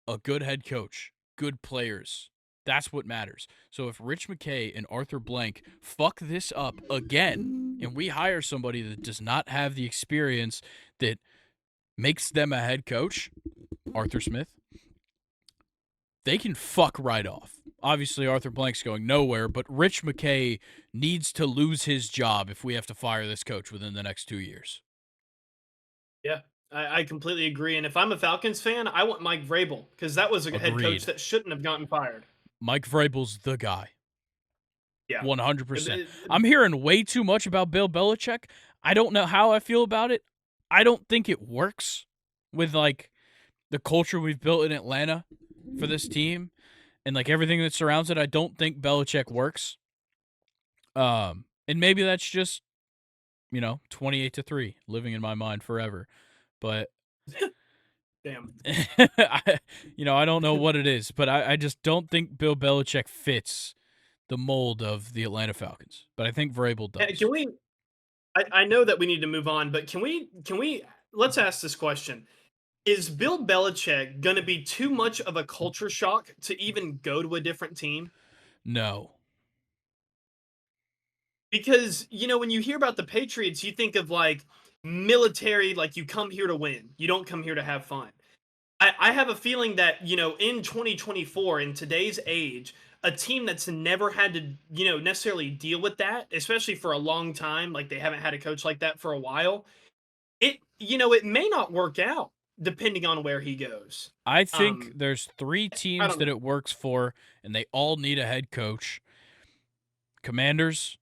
a good head coach, good players. That's what matters. So if Rich McKay and Arthur Blank fuck this up again and we hire somebody that does not have the experience that makes them a head coach, Arthur Smith, they can fuck right off. Obviously, Arthur Blank's going nowhere, but Rich McKay needs to lose his job if we have to fire this coach within the next 2 years. Yeah, I completely agree. And if I'm a Falcons fan, I want Mike Vrabel because that was a head Agreed. coach that shouldn't have gotten fired. Mike Vrabel's the guy. Yeah, 100%. I'm hearing way too much about Bill Belichick. I don't know how I feel about it. I don't think it works with like the culture we've built in Atlanta for this team and like everything that surrounds it. I don't think Belichick works. And maybe that's just 28-3 living in my mind forever. But damn. I don't know what it is, but I just don't think Bill Belichick fits the mold of the Atlanta Falcons. But I think Vrabel does. Can we? I know that we need to move on, but can we? Let's ask this question: is Bill Belichick going to be too much of a culture shock to even go to a different team? No. Because, when you hear about the Patriots, you think of like military, like you come here to win. You don't come here to have fun. I have a feeling that, in 2024, in today's age, a team that's never had to, necessarily deal with that, especially for a long time, like they haven't had a coach like that for a while, it may not work out depending on where he goes. I think there's 3 teams that know. it works for, and they all need a head coach. Commanders,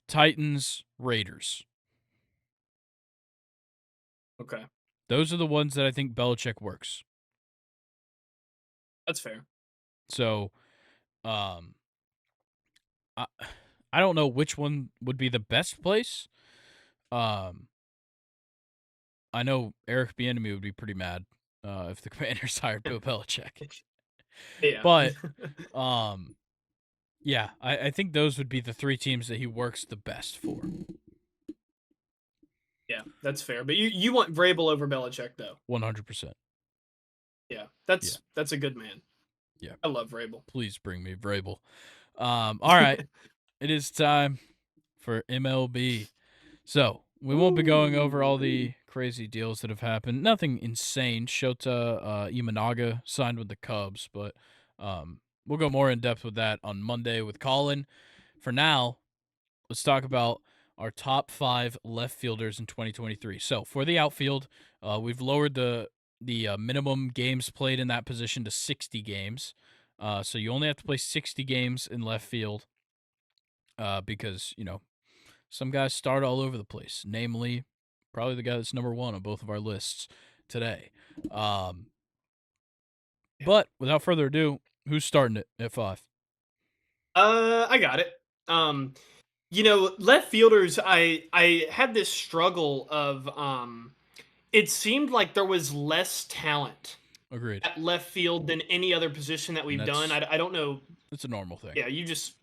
Titans, Raiders. Okay. Those are the ones that I think Belichick works. That's fair. So, I don't know which one would be the best place. I know Eric Bieniemy would be pretty mad if the Commanders hired Bill Belichick. Yeah. But, yeah, I think those would be the 3 teams that he works the best for. Yeah, that's fair. But you want Vrabel over Belichick, though. 100%. Yeah, that's a good man. Yeah. I love Vrabel. Please bring me Vrabel. All right. It is time for MLB. So, we won't be going over all the crazy deals that have happened. Nothing insane. Shota Imanaga signed with the Cubs, but we'll go more in depth with that on Monday with Colin. For now, let's talk about our top 5 left fielders in 2023. So, for the outfield, we've lowered the minimum games played in that position to 60 games. So you only have to play 60 games in left field because, some guys start all over the place, namely probably the guy that's number 1 on both of our lists today. But without further ado, who's starting it at 5? I got it. Left fielders, I had this struggle of it seemed like there was less talent Agreed. at left field than any other position that we've done. I don't know. It's a normal thing. Yeah, you just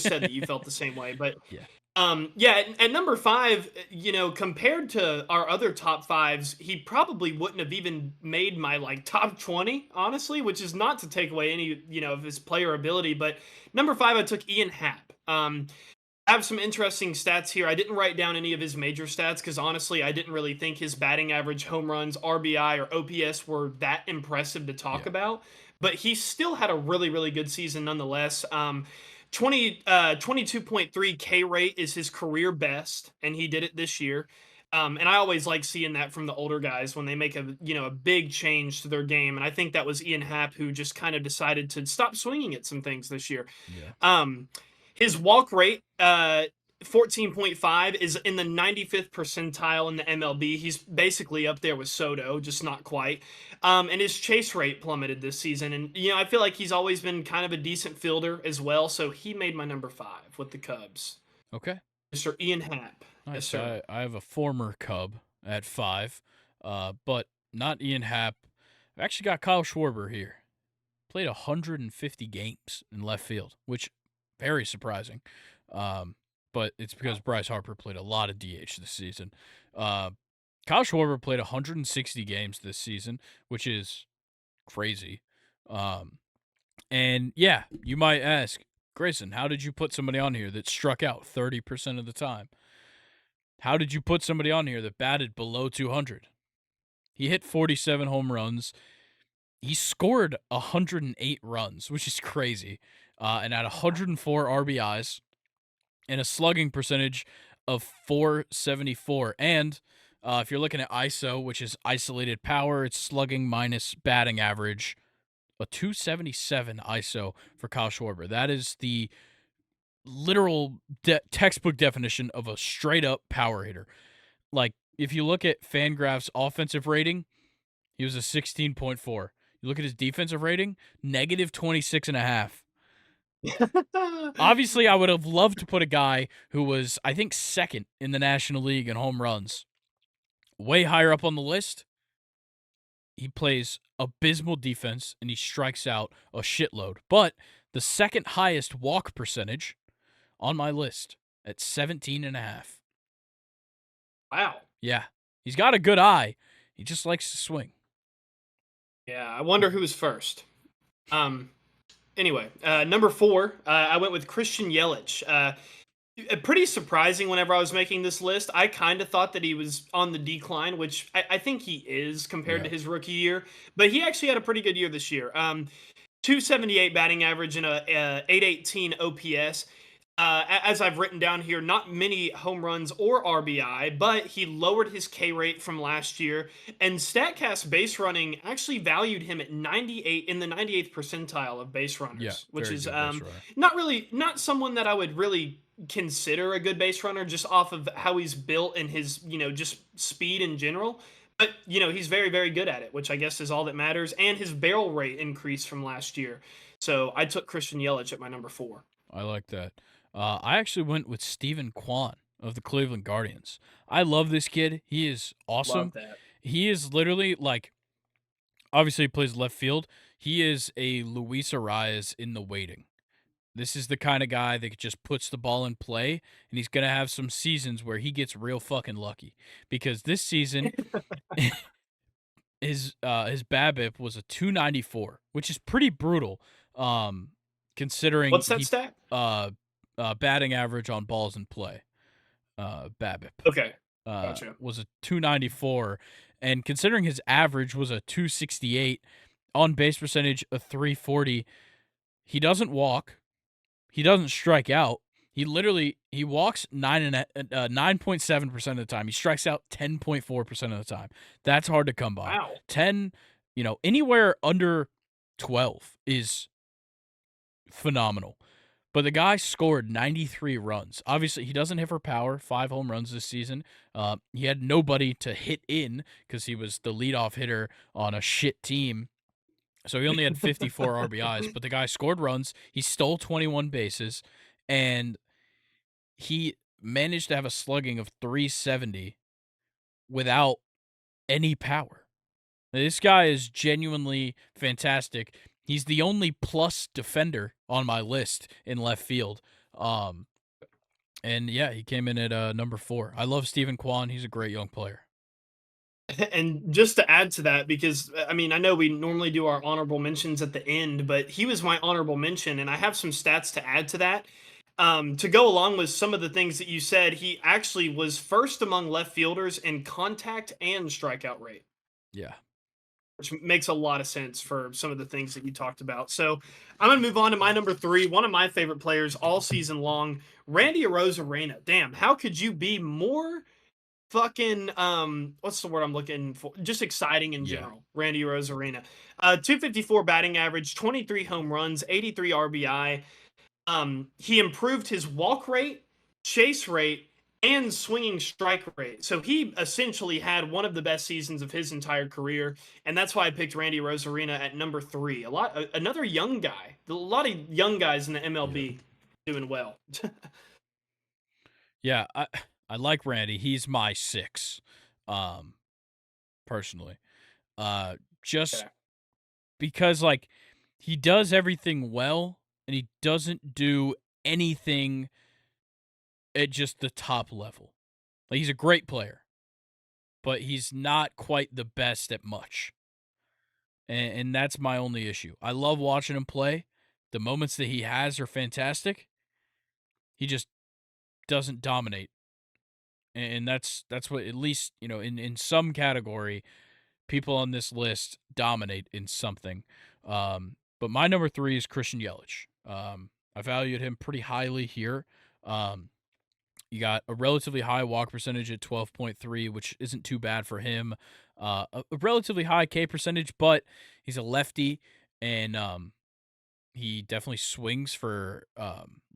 said that you felt the same way, but yeah. At number 5, compared to our other top 5s, he probably wouldn't have even made my like top 20, honestly, which is not to take away any, of his player ability. But number 5, I took Ian Happ. I have some interesting stats here. I didn't write down any of his major stats because honestly, I didn't really think his batting average, home runs, RBI, or OPS were that impressive to talk about. But he still had a really, really good season nonetheless. 22.3 K rate is his career best, and he did it this year. And I always like seeing that from the older guys when they make a big change to their game. And I think that was Ian Happ who just kind of decided to stop swinging at some things this year. Yeah. His walk rate 14.5 is in the 95th percentile in the MLB. He's basically up there with Soto, just not quite. And his chase rate plummeted this season. And, I feel like he's always been kind of a decent fielder as well. So he made my number 5 with the Cubs. Okay. Mr. Ian Happ. Nice. Yes, sir. I have a former Cub at 5, but not Ian Happ. I've actually got Kyle Schwarber here. Played 150 games in left field, which very surprising. But it's because Bryce Harper played a lot of DH this season. Kyle Schwarber played 160 games this season, which is crazy. And yeah, you might ask, Grayson, how did you put somebody on here that struck out 30% of the time? How did you put somebody on here that batted below 200? He hit 47 home runs. He scored 108 runs, which is crazy, and had 104 RBIs and a slugging percentage of 474. And if you're looking at ISO, which is isolated power, it's slugging minus batting average, a 277 ISO for Kyle Schwarber. That is the literal textbook definition of a straight-up power hitter. Like, if you look at Fangraph's offensive rating, he was a 16.4. You look at his defensive rating, negative 26.5. Obviously, I would have loved to put a guy who was, I think, second in the National League in home runs way higher up on the list. He plays abysmal defense, and he strikes out a shitload. But the second highest walk percentage on my list at 17.5. Wow. Yeah. He's got a good eye. He just likes to swing. Yeah, I wonder who was first. Anyway, number 4, I went with Christian Yelich. Pretty surprising whenever I was making this list. I kind of thought that he was on the decline, which I think he is compared to his rookie year. But he actually had a pretty good year this year. 278 batting average and a 818 OPS. As I've written down here, not many home runs or RBI, but he lowered his K rate from last year. And StatCast base running actually valued him at 98 in the 98th percentile of base runners, which is not someone that I would really consider a good base runner just off of how he's built and his, just speed in general. But, he's very, very good at it, which I guess is all that matters. And his barrel rate increased from last year. So I took Christian Yelich at my number 4. I like that. I actually went with Steven Kwan of the Cleveland Guardians. I love this kid. He is awesome. Love that. He is literally obviously he plays left field. He is a Luis Arias in the waiting. This is the kind of guy that just puts the ball in play, and he's going to have some seasons where he gets real fucking lucky. Because this season, his BABIP was a 294, which is pretty brutal, considering What's that stat? Batting average on balls in play. BABIP. Okay. Gotcha. Was a 294, and considering his average was a 268, on base percentage a 340, he doesn't walk, he doesn't strike out. He walks 9.7% of the time. He strikes out 10.4% of the time. That's hard to come by. Wow. 10, anywhere under 12 is phenomenal. But the guy scored 93 runs. Obviously, he doesn't hit for power, 5 home runs this season. He had nobody to hit in because he was the leadoff hitter on a shit team. So he only had 54 RBIs, but the guy scored runs. He stole 21 bases, and he managed to have a slugging of 370 without any power. Now, this guy is genuinely fantastic. He's the only plus defender on my list in left field. And yeah, he came in at number 4. I love Steven Kwan. He's a great young player. And just to add to that, because I know we normally do our honorable mentions at the end, but he was my honorable mention, and I have some stats to add to that. To go along with some of the things that you said, he actually was first among left fielders in contact and strikeout rate. Yeah. Which makes a lot of sense for some of the things that you talked about. So I'm going to move on to my number 3, one of my favorite players all season long, Randy Arozarena. Damn, how could you be more fucking, what's the word I'm looking for? Just exciting in general. Randy Arozarena. 254 batting average, 23 home runs, 83 RBI. He improved his walk rate, chase rate, and swinging strike rate. So he essentially had one of the best seasons of his entire career, and that's why I picked Randy Rosarina at number 3. Another young guy. A lot of young guys in the Yep. MLB doing well. Yeah, I like Randy. He's my 6, personally. Just Okay. because like he does everything well, and he doesn't do anything at just the top level. Like he's a great player, but he's not quite the best at much. And that's my only issue. I love watching him play. The moments that he has are fantastic. He just doesn't dominate. And that's what, at least, in some category, people on this list dominate in something. But my number 3 is Christian Yelich. I valued him pretty highly here. Um, you got a relatively high walk percentage at 12.3, which isn't too bad for him. A relatively high K percentage, but he's a lefty, and he definitely swings for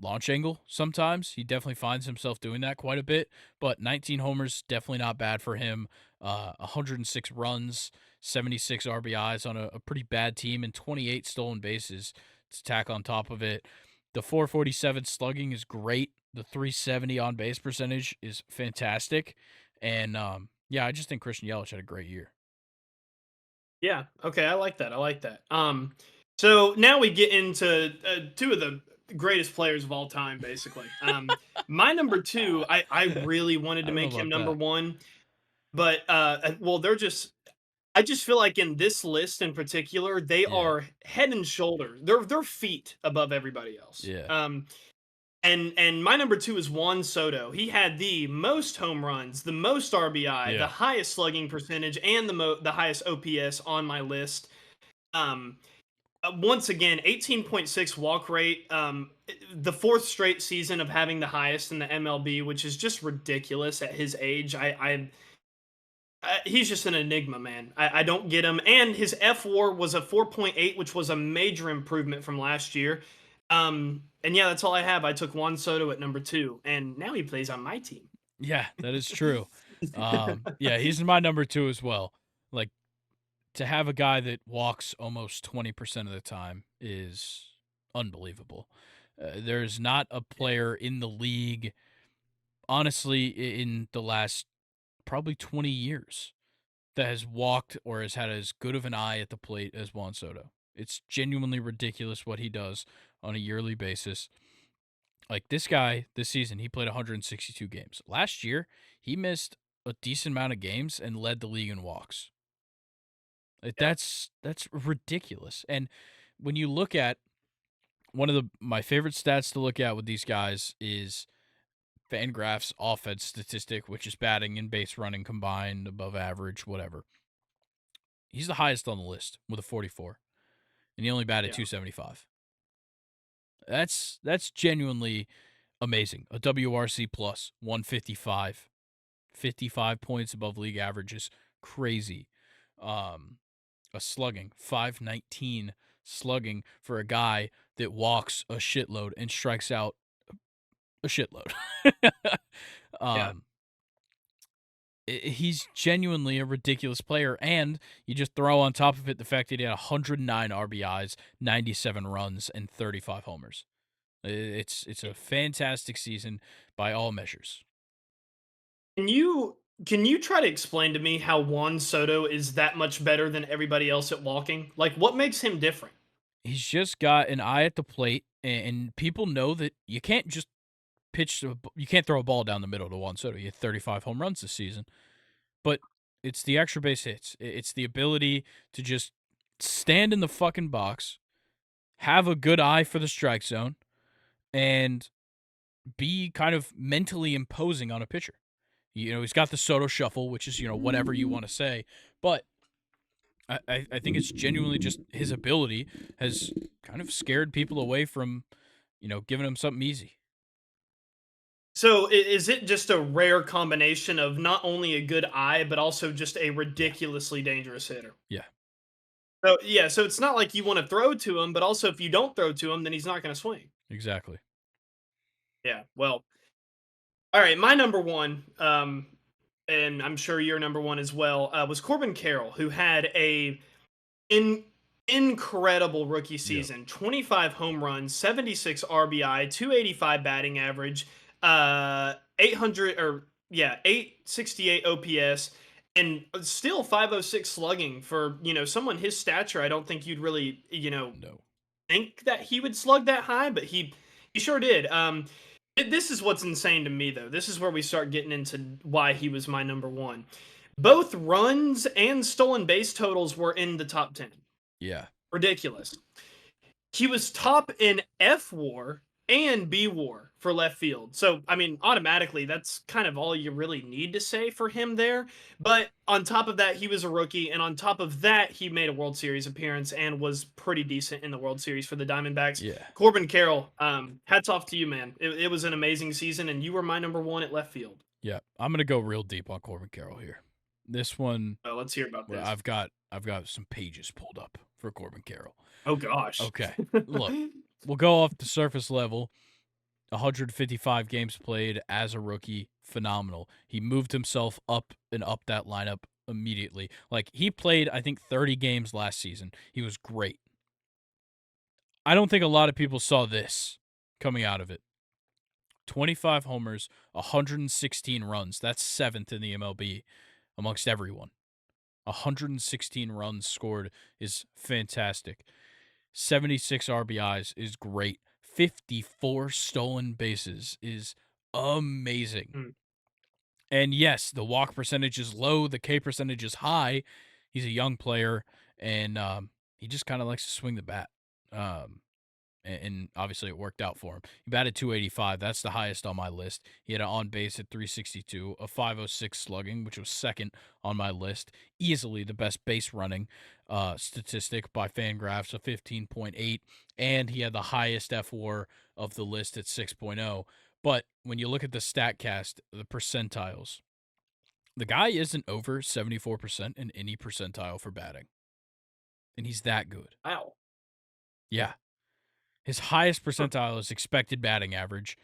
launch angle sometimes. He definitely finds himself doing that quite a bit. But 19 homers, definitely not bad for him. 106 runs, 76 RBIs on a pretty bad team, and 28 stolen bases to tack on top of it. The 447 slugging is great. The 370 on base percentage is fantastic. And yeah, I just think Christian Yelich had a great year. Yeah. Okay. I like that. I like that. So now we get into two of the greatest players of all time, basically. My number 2, I really wanted I to don't know make him about number that. 1, but well, I just feel like in this list in particular, they Yeah. are head and shoulders. They're feet above everybody else. Yeah. And my number 2 is Juan Soto. He had the most home runs, the most RBI, the Yeah. highest slugging percentage, and the highest OPS on my list. Um, Once again, 18.6 walk rate. The 4th straight season of having the highest in the MLB, which is just ridiculous at his age. He's just an enigma, man. I don't get him. And his F WAR was a 4.8, which was a major improvement from last year. And yeah, that's all I have. I took Juan Soto at number 2, and now he plays on my team. Yeah, that is true. Yeah, he's in my number 2 as well. Like, to have a guy that walks almost 20% of the time is unbelievable. There's not a player in the league, honestly, in the last probably 20 years that has walked or has had as good of an eye at the plate as Juan Soto. It's genuinely ridiculous what he does on a yearly basis. Like this guy, this season, he played 162 games. Last year, he missed a decent amount of games and led the league in walks. Like, Yeah. that's ridiculous. And when you look at one of my favorite stats to look at with these guys is Fangraph's offense statistic, which is batting and base running combined, above average, whatever. He's the highest on the list with a 44, and he only batted Yeah. 275. That's genuinely amazing. A WRC plus 155, 55 points above league average is crazy. A slugging 519 slugging for a guy that walks a shitload and strikes out a shitload. Yeah. um, he's genuinely a ridiculous player, and you just throw on top of it the fact that he had 109 RBIs, 97 runs, and 35 homers. It's a fantastic season by all measures. Can you try to explain to me how Juan Soto is that much better than everybody else at walking? Like, what makes him different? He's just got an eye at the plate, and people know that you can't just you can't throw a ball down the middle to Juan Soto. He had 35 home runs this season, but it's the extra base hits. It's the ability to just stand in the fucking box, have a good eye for the strike zone, and be kind of mentally imposing on a pitcher. He's got the Soto shuffle, which is, whatever you want to say, but I think it's genuinely just his ability has kind of scared people away from, giving him something easy. So is it just a rare combination of not only a good eye, but also just a Yeah. ridiculously dangerous hitter? Yeah. So yeah, so it's not like you want to throw to him, but also if you don't throw to him, then he's not going to swing. Exactly. Yeah. Well, All right, my number one, and I'm sure your number one as well, was Corbin Carroll, who had in incredible rookie Yep. season. 25 home runs, 76 RBI, 285 batting average, 800 or yeah, 868 OPS, and still 506 slugging for, someone his stature. I don't think you'd really, No. think that he would slug that high, but he sure did. This is what's insane to me, though. This is where we start getting into why he was my number one. Both runs and stolen base totals were in the top 10. Yeah. Ridiculous. He was top in F WAR and B WAR for left field. So, I mean, automatically, that's kind of all you really need to say for him there. But on top of that, he was a rookie. And on top of that, he made a World Series appearance and was pretty decent in the World Series for the Diamondbacks. Yeah. Corbin Carroll, hats off to you, man. It was an amazing season, and you were my number one at left field. Yeah. I'm gonna go real deep on Corbin Carroll here. This one, Let's hear about this. I've got some pages pulled up for Corbin Carroll. Oh, gosh. Okay. Look, we'll go off the surface level. 155 games played as a rookie, phenomenal. He moved himself up and up that lineup immediately. Like, he played, I think, 30 games last season. He was great. I don't think a lot of people saw this coming out of it. 25 homers, 116 runs. That's 7th in the MLB amongst everyone. 116 runs scored is fantastic. 76 RBIs is great. 54 stolen bases is amazing. Mm. And yes, the walk percentage is low, the K percentage is high. He's a young player, and he just kind of likes to swing the bat. And obviously it worked out for him. He batted 285. That's the highest on my list. He had an on base at 362, a 506 slugging, which was second on my list. Easily the best base running statistic by Fangraphs, a 15.8, and he had the highest FWAR of the list at 6.0. But when you look at the StatCast, the percentiles, the guy isn't over 74% in any percentile for batting, and he's that good. Wow. Yeah. His highest percentile is expected batting average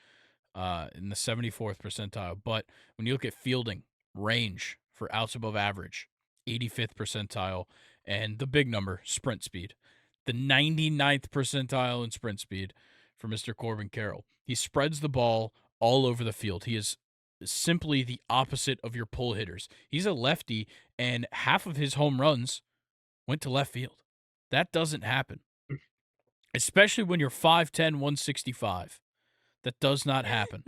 in the 74th percentile. But when you look at fielding, range for outs above average, 85th percentile, and the big number, sprint speed, the 99th percentile in sprint speed for Mr. Corbin Carroll. He spreads the ball all over the field. He is simply the opposite of your pull hitters. He's a lefty, and half of his home runs went to left field. That doesn't happen. Especially when you're 5'10", 165. That does not happen.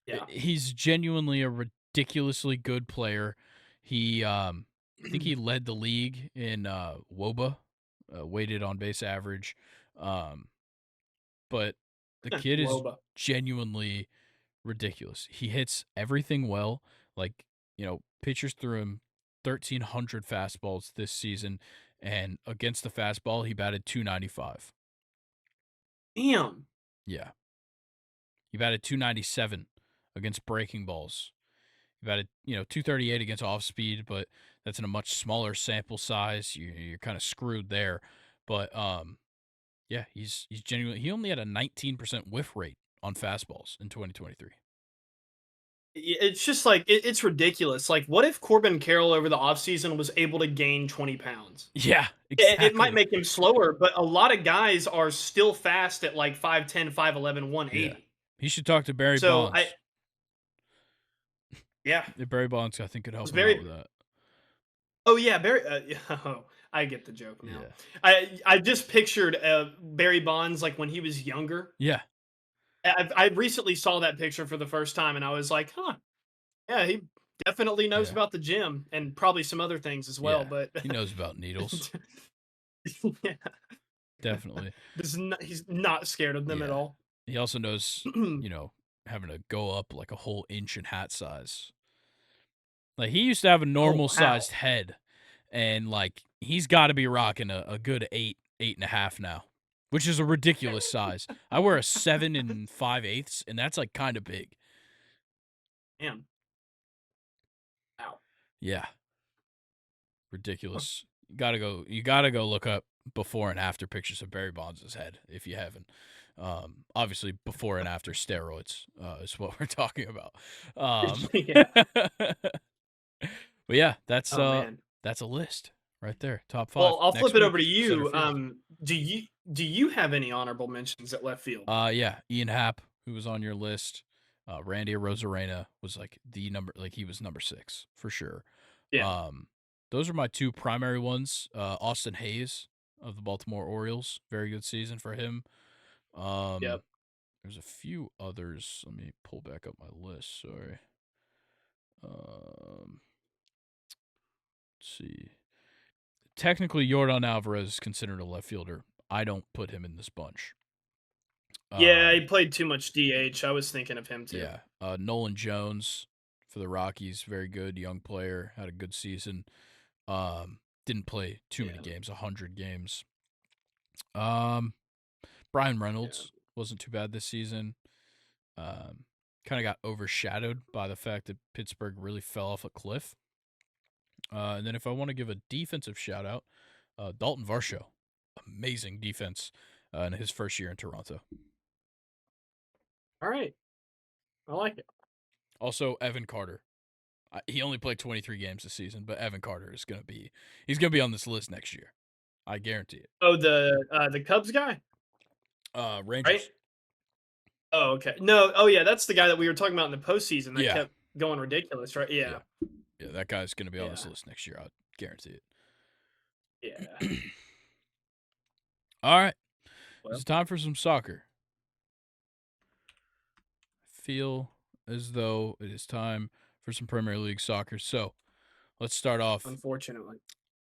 Yeah. He's genuinely a ridiculously good player. He, I think he led the league in WOBA, weighted on base average. But the kid is Woba. genuinely ridiculous. He hits everything well. Like, pitchers threw him 1,300 fastballs this season, and against the fastball, he batted 295. Damn. Yeah. He batted 297 against breaking balls. He batted, 238 against off speed, but that's in a much smaller sample size. You're kind of screwed there. But yeah, he's genuinely. He only had a 19% whiff rate on fastballs in 2023. It's just like it's ridiculous. Like, what if Corbin Carroll over the offseason was able to gain 20 pounds? Yeah, It might exactly. make him slower, but a lot of guys are still fast at like 5'10, 5'11, Yeah, 180. he should talk to Barry So Bonds. yeah, Barry Bonds, I think, could was help him out very. with that. Oh yeah, Barry. Oh, I get the joke now. Yeah, I just pictured Barry Bonds like when he was younger. yeah, I recently saw that picture for the first time, and I was like, huh, yeah, he definitely knows yeah, about the gym and probably some other things as well. yeah. But He knows about needles, yeah, definitely. he's not scared of them at Yeah, all. he also knows, having to go up like a whole inch in hat size. Like, he used to have a Oh normal wow, sized head, and like he's got to be rocking a good 8.5 now, which is a ridiculous size. I wear a 7 5/8, and that's like kind of big. damn, wow. Yeah, ridiculous. You gotta go look up before and after pictures of Barry Bonds' head if you haven't. Obviously, before and after steroids is what we're talking about. Yeah. But yeah, Oh man. that's a list right there. Top five Well, I'll flip next it over week. to Center you. field. Do you have any honorable mentions at left field? Yeah, Ian Happ, who was on your list. Randy Rosarena was like the number, like he was number 6 for sure. Yeah. Um, those are my two primary ones. Austin Hayes of the Baltimore Orioles, very good season for him. Yep. There's a few others. Let me pull back up my list. Sorry. Let's see. Technically, Jordan Alvarez is considered a left fielder. I don't put him in this bunch. Yeah, he Um, played too much DH. I was thinking of him too. yeah. Nolan Jones for the Rockies, very good young player, had a good season. Didn't play too many Yeah. games, 100 games. Um, Brian Yeah. Reynolds wasn't too bad this season. Um, kind of got overshadowed by the fact that Pittsburgh really fell off a cliff. And then if I want to give a defensive shout out, Dalton Varsho, amazing defense in his first year in Toronto. All right. I like it. Also, Evan Carter. He only played 23 games this season, but Evan Carter is he's gonna be on this list next year. I guarantee it. Oh, the Cubs guy, right? Rangers. Oh, okay. No. Oh, yeah. That's the guy that we were talking about in the postseason that Yeah, kept going ridiculous, right? yeah, Yeah. yeah. That guy's gonna be on this Yeah. list next year. I guarantee Yeah. it. All right, Well, it's time for some soccer. Feel as though it is time for some Premier League soccer. So let's start off. unfortunately.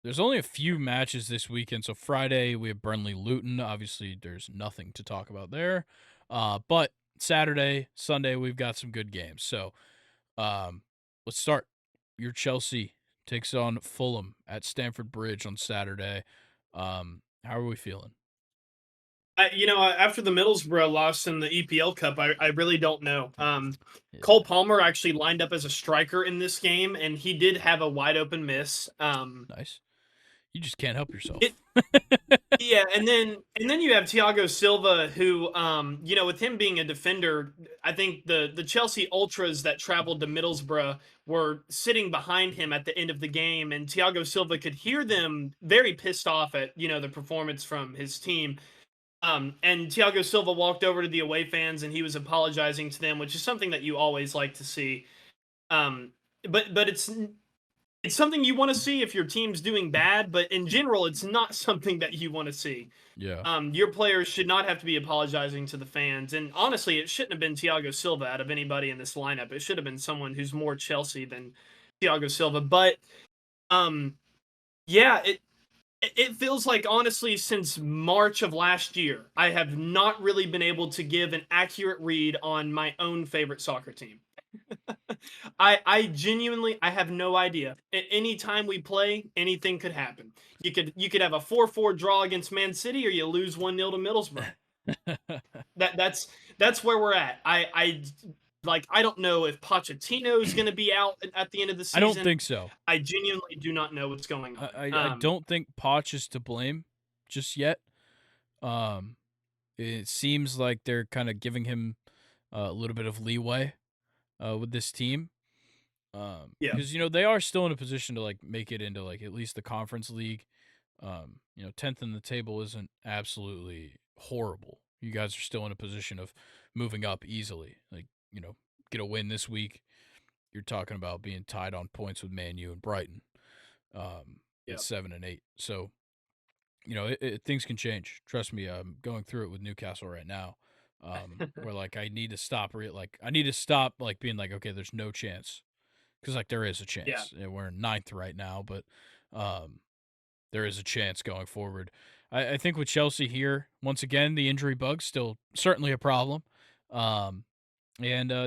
There's only a few matches this weekend. So Friday we have Burnley Luton. Obviously, there's nothing to talk about there. But Saturday, Sunday, we've got some good games. So let's start. Your Chelsea takes on Fulham at Stamford Bridge on Saturday. How are we feeling? After the Middlesbrough loss in the EPL Cup, I really don't know. Yeah, Cole Palmer actually lined up as a striker in this game, and he did have a wide open miss. nice. You just can't help It yourself. Yeah, and then you have Thiago Silva, who, with him being a defender, I think the Chelsea ultras that traveled to Middlesbrough were sitting behind him at the end of the game, and Thiago Silva could hear them very pissed off at the performance from his team. And Thiago Silva walked over to the away fans and he was apologizing to them, which is something that you always like to see. Um, but it's something you want to see if your team's doing bad, but in general, it's not something that you want to see. Yeah. Your players should not have to be apologizing to the fans. And honestly, it shouldn't have been Thiago Silva out of anybody in this lineup. It should have been someone who's more Chelsea than Thiago Silva. But yeah, it feels like honestly since March of last year, I have not really been able to give an accurate read on my own favorite soccer team. I genuinely I have no idea. At any time we play, anything could happen. You could have a 4-4 draw against Man City, or you lose 1-0 to Middlesbrough. That's where we're at. I don't know if Pochettino's going to be out at the end of the I don't season. think so. I genuinely do not know what's going on. I don't think Poch is to blame just yet. It seems like they're kind of giving him a little bit of leeway with this team. Yeah. Because they are still in a position to like make it into like at least the conference league. 10th in the table isn't absolutely horrible. You guys are still in a position of moving up easily. Like, get a win this week. You're talking about being tied on points with Man U and Brighton at 7 and 8. So, things can change. Trust me, I'm going through it with Newcastle right now. Where like I need to stop like being like, okay, there's no chance. Because like there is a chance. Yeah. We're in 9th right now, but there is a chance going forward. I think with Chelsea here, once again, the injury bug's still certainly a problem. And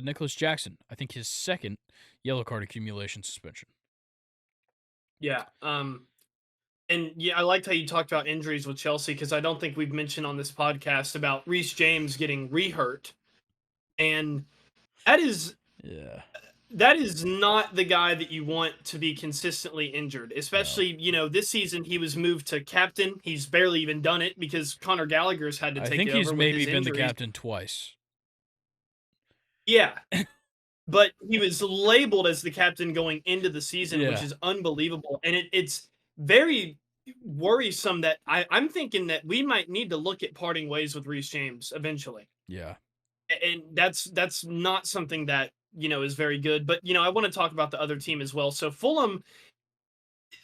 Nicholas Jackson, I think his second yellow card accumulation suspension. Yeah. And yeah, I liked how you talked about injuries with Chelsea, because I don't think we've mentioned on this podcast about Reece James getting rehurt. And that is, Yeah. that is not the guy that you want to be consistently injured, No. especially, this season he was moved to captain. He's barely even done it because Connor Gallagher's had to I take think it he's over with maybe his been the injuries. captain twice. Yeah, but he was labeled as the captain going into the season, which Yeah. is unbelievable. And it's very worrisome that I'm thinking that we might need to look at parting ways with Reece James eventually. Yeah. And that's not something that is very good. But I want to talk about the other team as well. So Fulham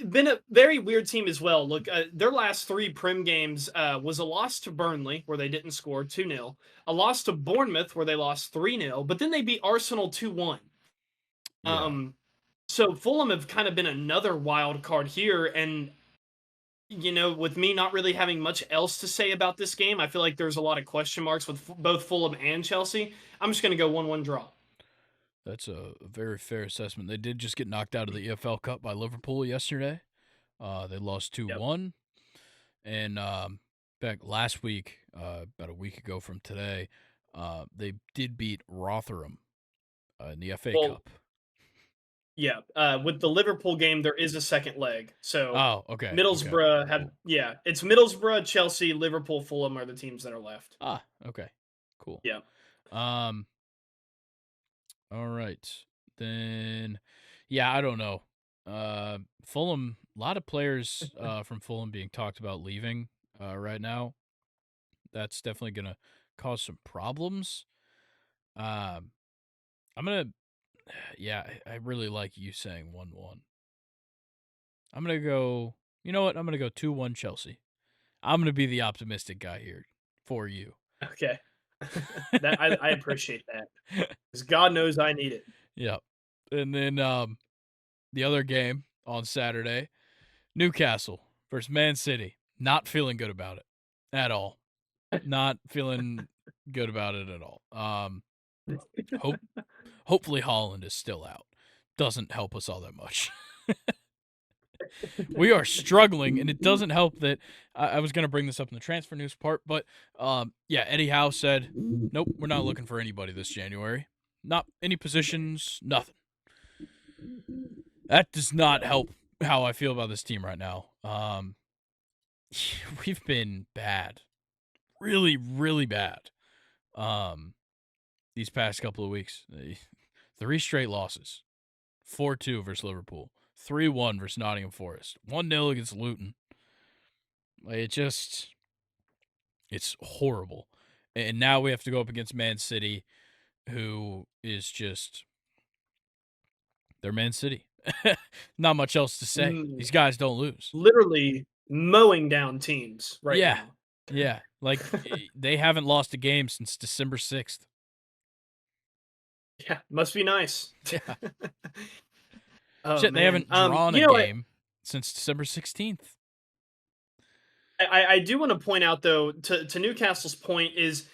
been a very weird team as well. Look, their last three Prim games was a loss to Burnley, where they didn't score 2-0, a loss to Bournemouth, where they lost 3-0, but then they beat Arsenal 2-1. Yeah. Um, so Fulham have kind of been another wild card here. And, with me not really having much else to say about this game, I feel like there's a lot of question marks with both Fulham and Chelsea. I'm just going to go 1-1 draw. That's a very fair assessment. They did just get knocked out of the EFL Cup by Liverpool yesterday. They lost Yep. 2-1. And back last week, about a week ago from today, they did beat Rotherham in the FA Well, Cup. yeah. With the Liverpool game, there is a second leg. So Oh, okay. Okay. Middlesbrough Cool. it's Middlesbrough, Chelsea, Liverpool, Fulham are the teams that are left. Ah, okay. Cool. Yeah. Um, all right. Then, yeah, I don't know. Fulham, a lot of players from Fulham being talked about leaving right now. That's definitely going to cause some problems. Um, I'm going to, yeah, I really like you saying 1-1. I'm going to go, you know what? I'm going to go 2-1 Chelsea. I'm going to be the optimistic guy here for you. Okay. That I appreciate that. Because God knows I need it. Yep. And then the other game on Saturday, Newcastle versus Man City. Not feeling good about it at all. Not feeling good about it at all. Hopefully Holland is still out. Doesn't help us all that much. We are struggling, and it doesn't help that I was going to bring this up in the transfer news part, but yeah, Eddie Howe said, nope, we're not looking for anybody this January. Not any positions, nothing. That does not help how I feel about this team right now. We've been bad, really, really bad. These past couple of weeks, 3 straight losses, 4-2 versus Liverpool, 3-1 versus Nottingham Forest, 1-0 against Luton. It's horrible. And now we have to go up against Man City, who is just, they're Man City. Not much else to say. These guys don't lose. Literally mowing down teams right Yeah. now. Yeah. Like, they haven't lost a game since December 6th. Yeah, must be nice. Yeah. Oh Shit, they man. haven't drawn a What? game since December 16th. I do want to point out though to Newcastle's point is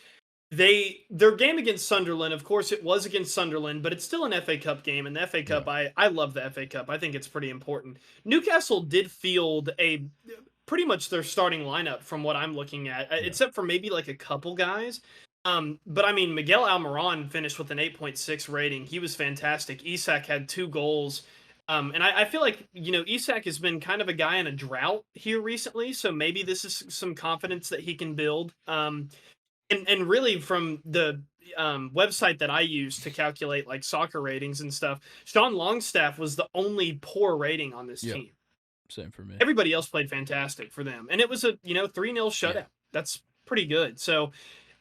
their game against Sunderland, of course it was against Sunderland, but it's still an FA Cup game, and the FA Cup, Yeah. I love the FA Cup. I think it's pretty important. Newcastle did field a pretty much their starting lineup from what I'm looking at, except for maybe like a couple guys. But I mean, Miguel Almiron finished with an 8.6 rating. He was fantastic. Isak had 2 goals. And I feel like, Isak has been kind of a guy in a drought here recently. So maybe this is some confidence that he can build. And really from the website that I use to calculate like soccer ratings and stuff, Sean Longstaff was the only poor rating on this Yep. team. Same for me. Everybody else played fantastic for them. And it was a, 3-0 shutout. Yeah. That's pretty good. So,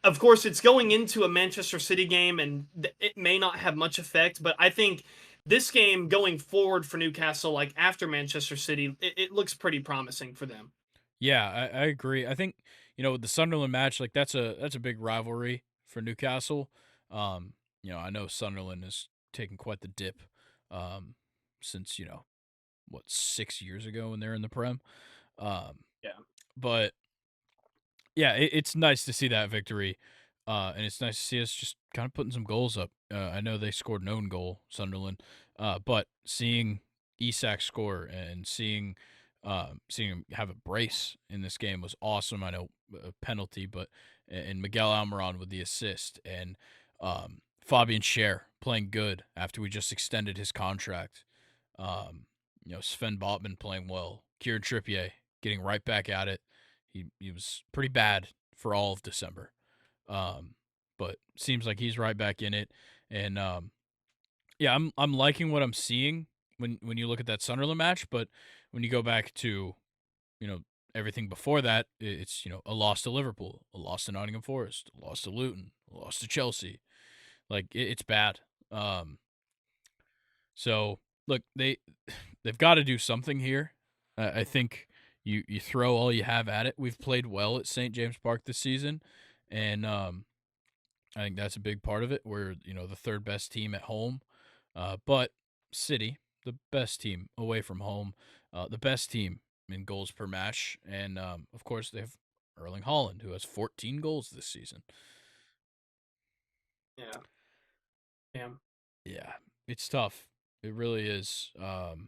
of course, it's going into a Manchester City game, and it may not have much effect, but I think this game going forward for Newcastle, like after Manchester City, it looks pretty promising for them. Yeah, I agree. I think, with the Sunderland match, like that's a big rivalry for Newcastle. I know Sunderland has taken quite the dip since, what, 6 years ago when they're in the Prem. Yeah. But yeah, it's nice to see that victory. And it's nice to see us just kind of putting some goals up. I know they scored an own goal, Sunderland, but seeing Isak score and seeing him have a brace in this game was awesome. I know a penalty, but and Miguel Almiron with the assist, and Fabian Schär playing good after we just extended his contract. Sven Botman playing well. Kieran Trippier getting right back at it. He was pretty bad for all of December. But seems like he's right back in it. And yeah, I'm liking what I'm seeing when you look at that Sunderland match, but when you go back to, you know, everything before that, it's, a loss to Liverpool, a loss to Nottingham Forest, a loss to Luton, a loss to Chelsea. Like it's bad. Um so look, they've got to do something here. I think you throw all you have at it. We've played well at St. James Park this season, and I think that's a big part of it. We're the third best team at home, but City, the best team away from home, the best team in goals per match, and of course they have Erling Haaland, who has 14 goals this season. Yeah. Damn. Yeah, it's tough. It really is. I'm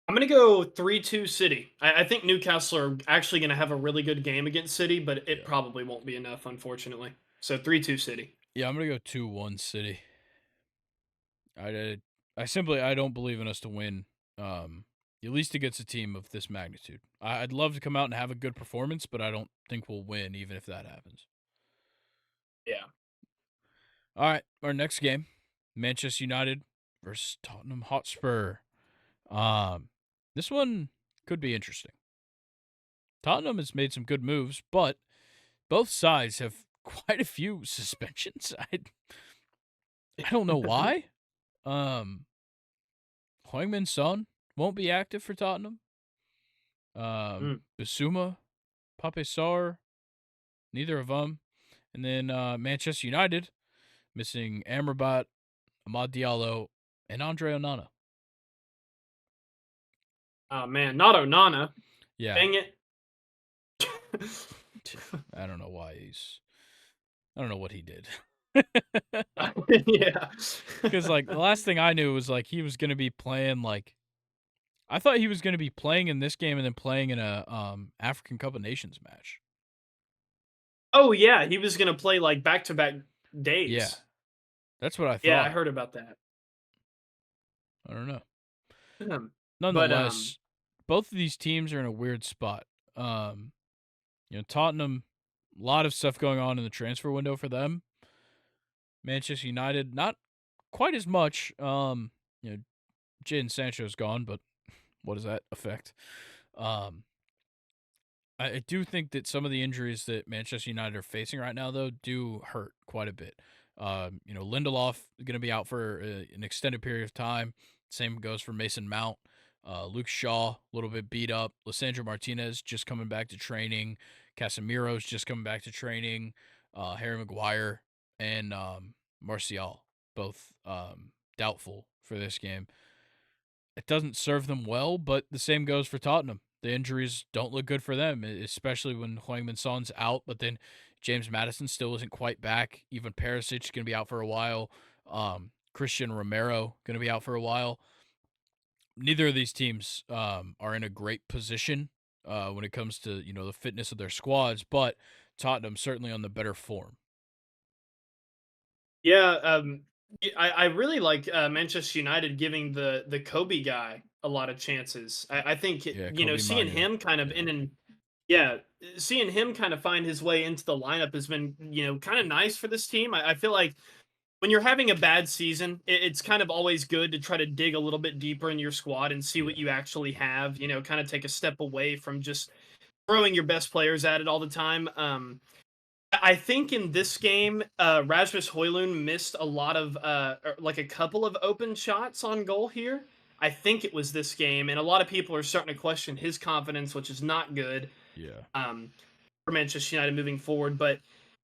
going to go 3-2 City. I think Newcastle are actually going to have a really good game against City, but it Yeah. probably won't be enough, unfortunately. So 3-2 City. Yeah, I'm gonna go 2-1 City. I don't believe in us to win. At least against a team of this magnitude. I'd love to come out and have a good performance, but I don't think we'll win even if that happens. Yeah. All right, our next game, Manchester United versus Tottenham Hotspur. Um, this one could be interesting. Tottenham has made some good moves, but both sides have quite a few suspensions. I don't know why. Heung-min Son won't be active for Tottenham. Mm. Bissouma, Pape Sarr, neither of them. And then Manchester United missing Amrabat, Amad Diallo, and Andre Onana. Oh, man. Not Onana. Yeah, Dang it. I don't know why I don't know what he did. Yeah. Because like the last thing I knew was like he was gonna be playing like I thought he was gonna be playing in this game and then playing in a African Cup of Nations match. Oh, yeah. He was going to play like back-to-back Yeah, days. that's what I Yeah, I thought. heard about that. I don't know. But Nonetheless, both of these teams are in a weird spot. Um, Tottenham, a lot of stuff going on in the transfer window for them. Manchester United, not quite as much. Jadon Sancho's gone, but what does that affect? Um, I do think that some of the injuries that Manchester United are facing right now, though, do hurt quite a bit. Lindelof is going to be out for an extended period of time. Same goes for Mason Mount. Luke Shaw, a little bit beat up. Lissandro Martinez just coming back to training. Casemiro's just coming back to training. Harry Maguire and Martial, both doubtful for this game. It doesn't serve them well, but the same goes for Tottenham. The injuries don't look good for them, especially when Heung-min Son's out, but then James Maddison still isn't quite back. Even Perisic going to be out for a while. Christian Romero going to be out for a while. Neither of these teams are in a great position when it comes to the fitness of their squads, but Tottenham certainly on the better form. yeah, I really like Manchester United giving the Kobe guy a lot of chances. I think Yeah, Kobe seeing Manu. him kind of Yeah, yeah, seeing him kind of find his way into the lineup has been kind of nice for this team. I feel like when you're having a bad season, it's kind of always good to try to dig a little bit deeper in your squad and see yeah, what you actually have. Kind of take a step away from just throwing your best players at it all the time. I think in this game, Rasmus Højlund missed a lot of, like a couple of open shots on goal here. I think it was this game, and a lot of people are starting to question his confidence, which is not good yeah. for Manchester United moving forward. But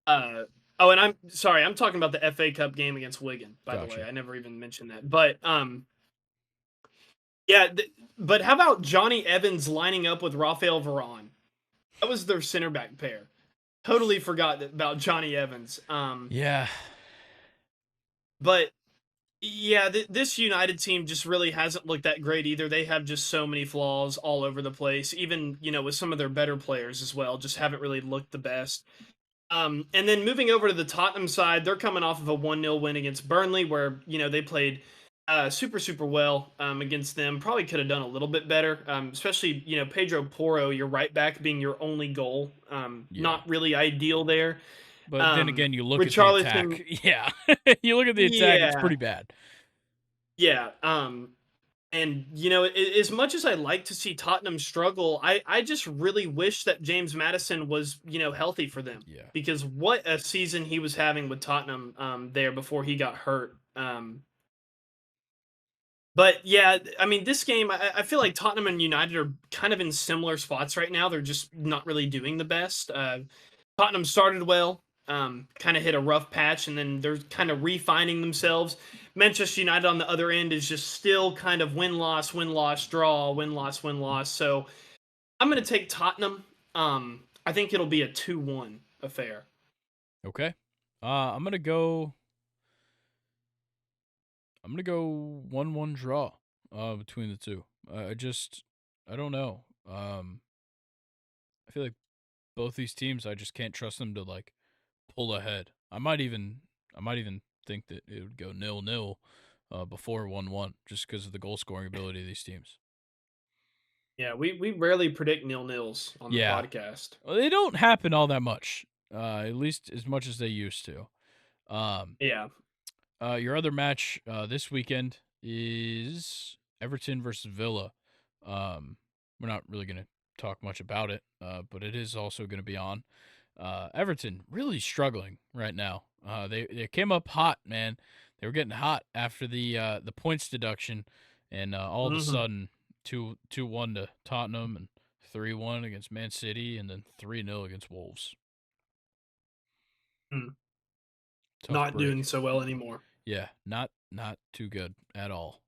oh, and I'm sorry, I'm talking about the FA Cup game against Wigan. By the way, Gotcha. I never even mentioned that. But yeah, but how about Johnny Evans lining up with Rafael Varane? That was their center back pair. Totally forgot about Johnny Evans. Yeah, But yeah, this United team just really hasn't looked that great either. They have just so many flaws all over the place. Even with some of their better players as well, just haven't really looked the best. And then moving over to the Tottenham side, they're coming off of a 1-0 win against Burnley, where they played super well against them. Probably could have done a little bit better, especially Pedro Porro, your right back, being your only goal. Yeah. Not really ideal there. But then again, you look at the Richarlison, attack. Yeah. You look at the attack, it's yeah, pretty bad. yeah. And as much as I like to see Tottenham struggle, I just really wish that James Madison was healthy for them, Yeah. because what a season he was having with Tottenham there before he got hurt. But yeah, I mean, this game, I feel like Tottenham and United are kind of in similar spots right now. They're just not really doing the best. Tottenham started well, kind of hit a rough patch, and then they're kind of refining themselves. Manchester United on the other end is just still kind of win loss, win loss, draw, win loss, win loss. So I'm going to take Tottenham. I think it'll be a 2-1 affair. Okay. I'm gonna go 1-1 draw between the two. I don't know. I feel like both these teams, I just can't trust them to like pull ahead. I might even think that it would go 0-0 before 1-1 just because of the goal scoring ability of these teams. Yeah, we rarely predict nil-nils on the Yeah. podcast. Well, they don't happen all that much. At least as much as they used to. Um Yeah. your other match this weekend is Everton versus Villa. We're not really going to talk much about it, but it is also going to be on. Everton really struggling right now. They came up hot, man. They were getting hot after the points deduction, and all of a Hmm. sudden 2-1 to Tottenham and 3-1 against Man City, and then 3-0 against Wolves. Tough Not doing break. so well anymore. Yeah, not too good at all.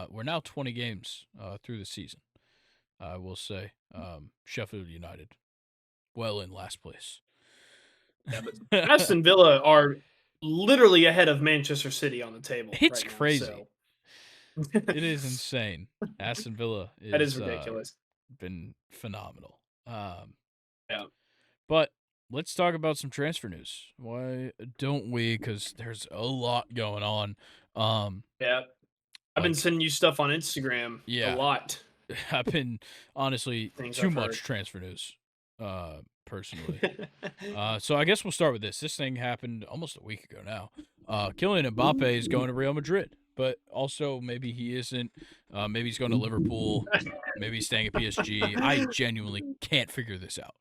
We're now 20 games through the season. I will say, Sheffield United, well in last place. Yeah, but Aston Villa are literally ahead of Manchester City on the table It's right now. crazy. So It is insane. Aston Villa that is is ridiculous. been phenomenal. Yeah. But let's talk about some transfer news. Why don't we? Because there's a lot going on. Yeah. I've been Like, sending you stuff on Instagram a yeah, lot. I've been honestly Things too I've heard. much transfer news, personally. So I guess we'll start with this. This thing happened almost a week ago now. Kylian Mbappe is going to Real Madrid, but also maybe he isn't. Maybe he's going to Liverpool. Maybe he's staying at PSG. I genuinely can't figure this out.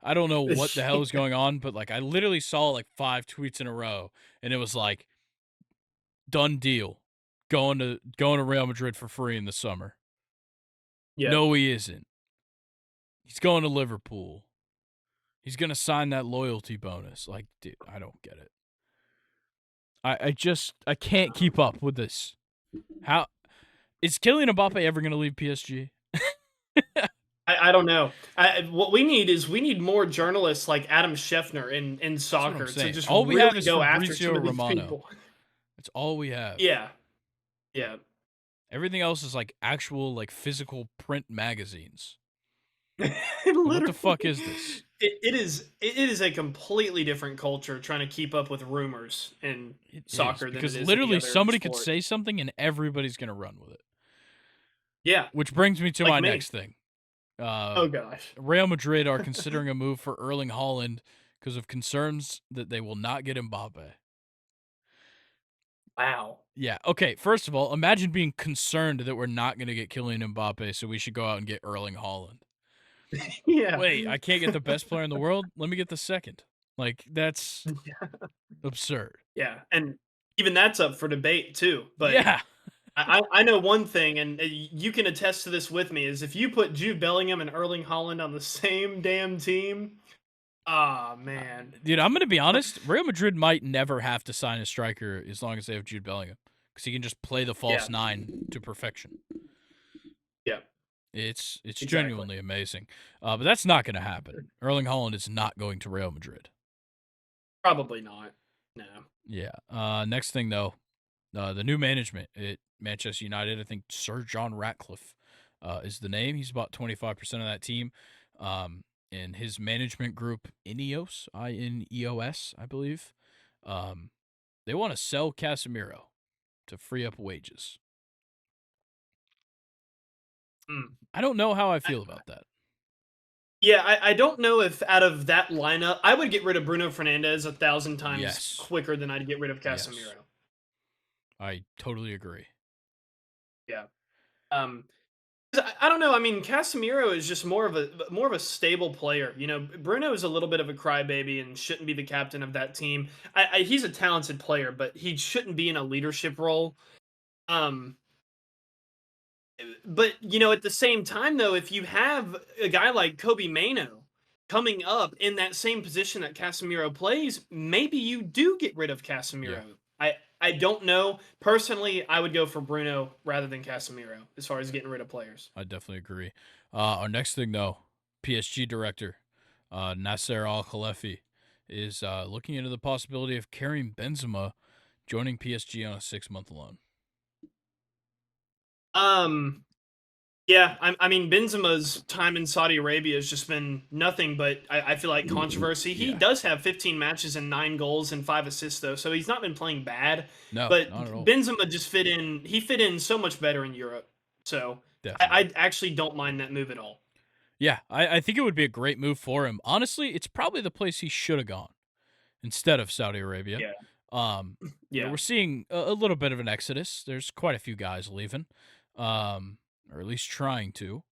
I don't know what the hell is going on, but like I literally saw like 5 tweets in a row, and it was like, done deal, going to Real Madrid for free in the summer. Yeah. No, he isn't. He's going to Liverpool. He's gonna sign that loyalty bonus. Like, dude, I don't get it. I can't keep up with this. How is Kylian Mbappe ever gonna leave PSG? I don't know. What we need more journalists like Adam Scheffner in That's what I'm soccer to saying. just All we have really is go after some Fabrizio of these Romano. people. That's all we have. Yeah. Yeah. Everything else is like actual like physical print magazines. Like, what the fuck Literally, is this? it is a completely different culture trying to keep up with rumors in It is soccer than it because is any literally other somebody could sport. say something and everybody's gonna run with it. Yeah, Which brings me to like my me. next thing. Oh gosh. Real Madrid are considering a move for Erling Haaland because of concerns that they will not get Mbappe. Wow. Yeah. Okay. First of all, imagine being concerned that we're not going to get Kylian Mbappe, so we should go out and get Erling Haaland. Yeah. Wait, I can't get the best player in the world. Let me get the second. Like that's absurd. Yeah, and even that's up for debate too. But Yeah. I know one thing, and you can attest to this with me, is if you put Jude Bellingham and Erling Haaland on the same damn team, ah man. Dude, I'm going to be honest. Real Madrid might never have to sign a striker as long as they have Jude Bellingham because he can just play the Yeah. false nine to perfection. Yeah. It's Exactly. genuinely amazing. But that's not going to happen. Erling Haaland is not going to Real Madrid. Probably not. No. Yeah. Next thing though, the new management at Manchester United. I think Sir John Ratcliffe is the name. He's about 25% of that team. and his management group, Ineos, Ineos, I believe, they want to sell Casemiro to free up wages. I don't know how I feel about that. Yeah, I don't know if out of that lineup, I would get rid of Bruno Fernandes 1,000 times Yes. quicker than I'd get rid of Yes. Casemiro. I totally agree. Yeah. I don't know. I mean, Casemiro is just more of a stable player. You know, Bruno is a little bit of a crybaby and shouldn't be the captain of that team. He's a talented player, but he shouldn't be in a leadership role. Um, but you know, at the same time, though, if you have a guy like Kobe Mano coming up in that same position that Casemiro plays, maybe you do get rid of Casemiro. Yeah. I don't know. Personally, I would go for Bruno rather than Casemiro as far as getting rid of players. I definitely agree. Our next thing, though, PSG director Nasser Al-Khelaifi is looking into the possibility of Karim Benzema joining PSG on a 6-month loan. Yeah, I mean Benzema's time in Saudi Arabia has just been nothing but I feel like controversy. He Yeah. does have 15 matches and 9 goals and 5 assists though, so he's not been playing bad. No, But not at all. Benzema just fit in. He fit in so much better in Europe. So I actually don't mind that move at all. Yeah, I think it would be a great move for him. Honestly, it's probably the place he should have gone instead of Saudi Arabia. Yeah. You know, we're seeing a little bit of an exodus. There's quite a few guys leaving, or at least trying to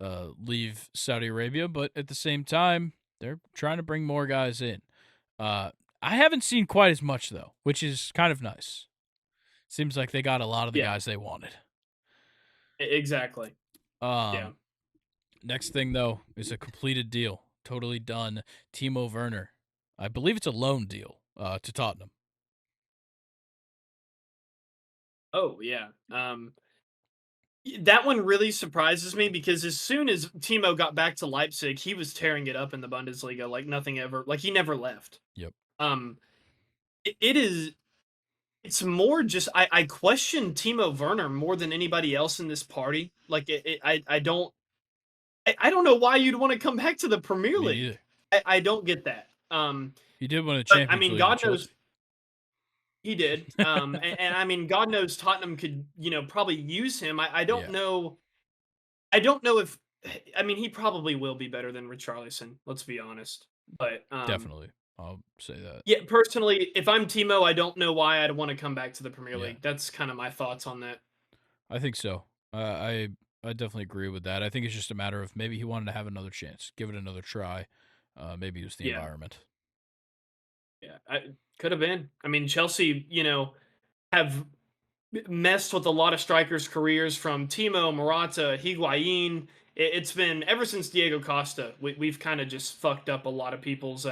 leave Saudi Arabia. But at the same time, they're trying to bring more guys in. I haven't seen quite as much, though, which is kind of nice. Seems like they got a lot of the guys they wanted. Exactly. Yeah. Next thing, though, is a completed deal. Totally done. Timo Werner. I believe it's a loan deal to Tottenham. Oh, yeah. That one really surprises me because as soon as Timo got back to Leipzig, he was tearing it up in the Bundesliga like nothing ever. Like he never left. Yep. It's more just I question Timo Werner more than anybody else in this party. Like I don't know why you'd want to come back to the Premier Me League. neither. I don't get that. He did win a But Champions I mean, League. God knows he did. And I mean, God knows Tottenham could probably use him. I don't know. I don't know if I mean he probably will be better than Richarlison. Let's be honest. But Definitely, I'll say that. yeah, personally, if I'm Timo, I don't know why I'd want to come back to the Premier Yeah. League. That's kind of my thoughts on that. I think so. I definitely agree with that. I think it's just a matter of maybe he wanted to have another chance, give it another try. Maybe it was the environment. Yeah, could have been. I mean, Chelsea, have messed with a lot of strikers' careers from Timo, Morata, Higuain. It's been ever since Diego Costa. We've kind of just fucked up a lot of people's,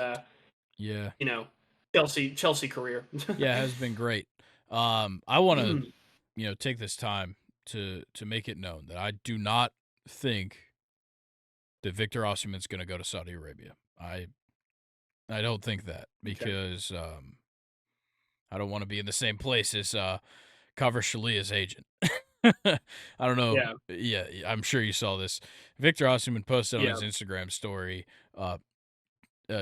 Chelsea career. Yeah, it has been great. I want to, take this time to make it known that I do not think that Victor Osimhen's going to go to Saudi Arabia. I don't think that because I don't want to be in the same place as Kvaratskhelia agent. I don't know. Yeah, I'm sure you saw this. Victor Osimhen posted on his Instagram story,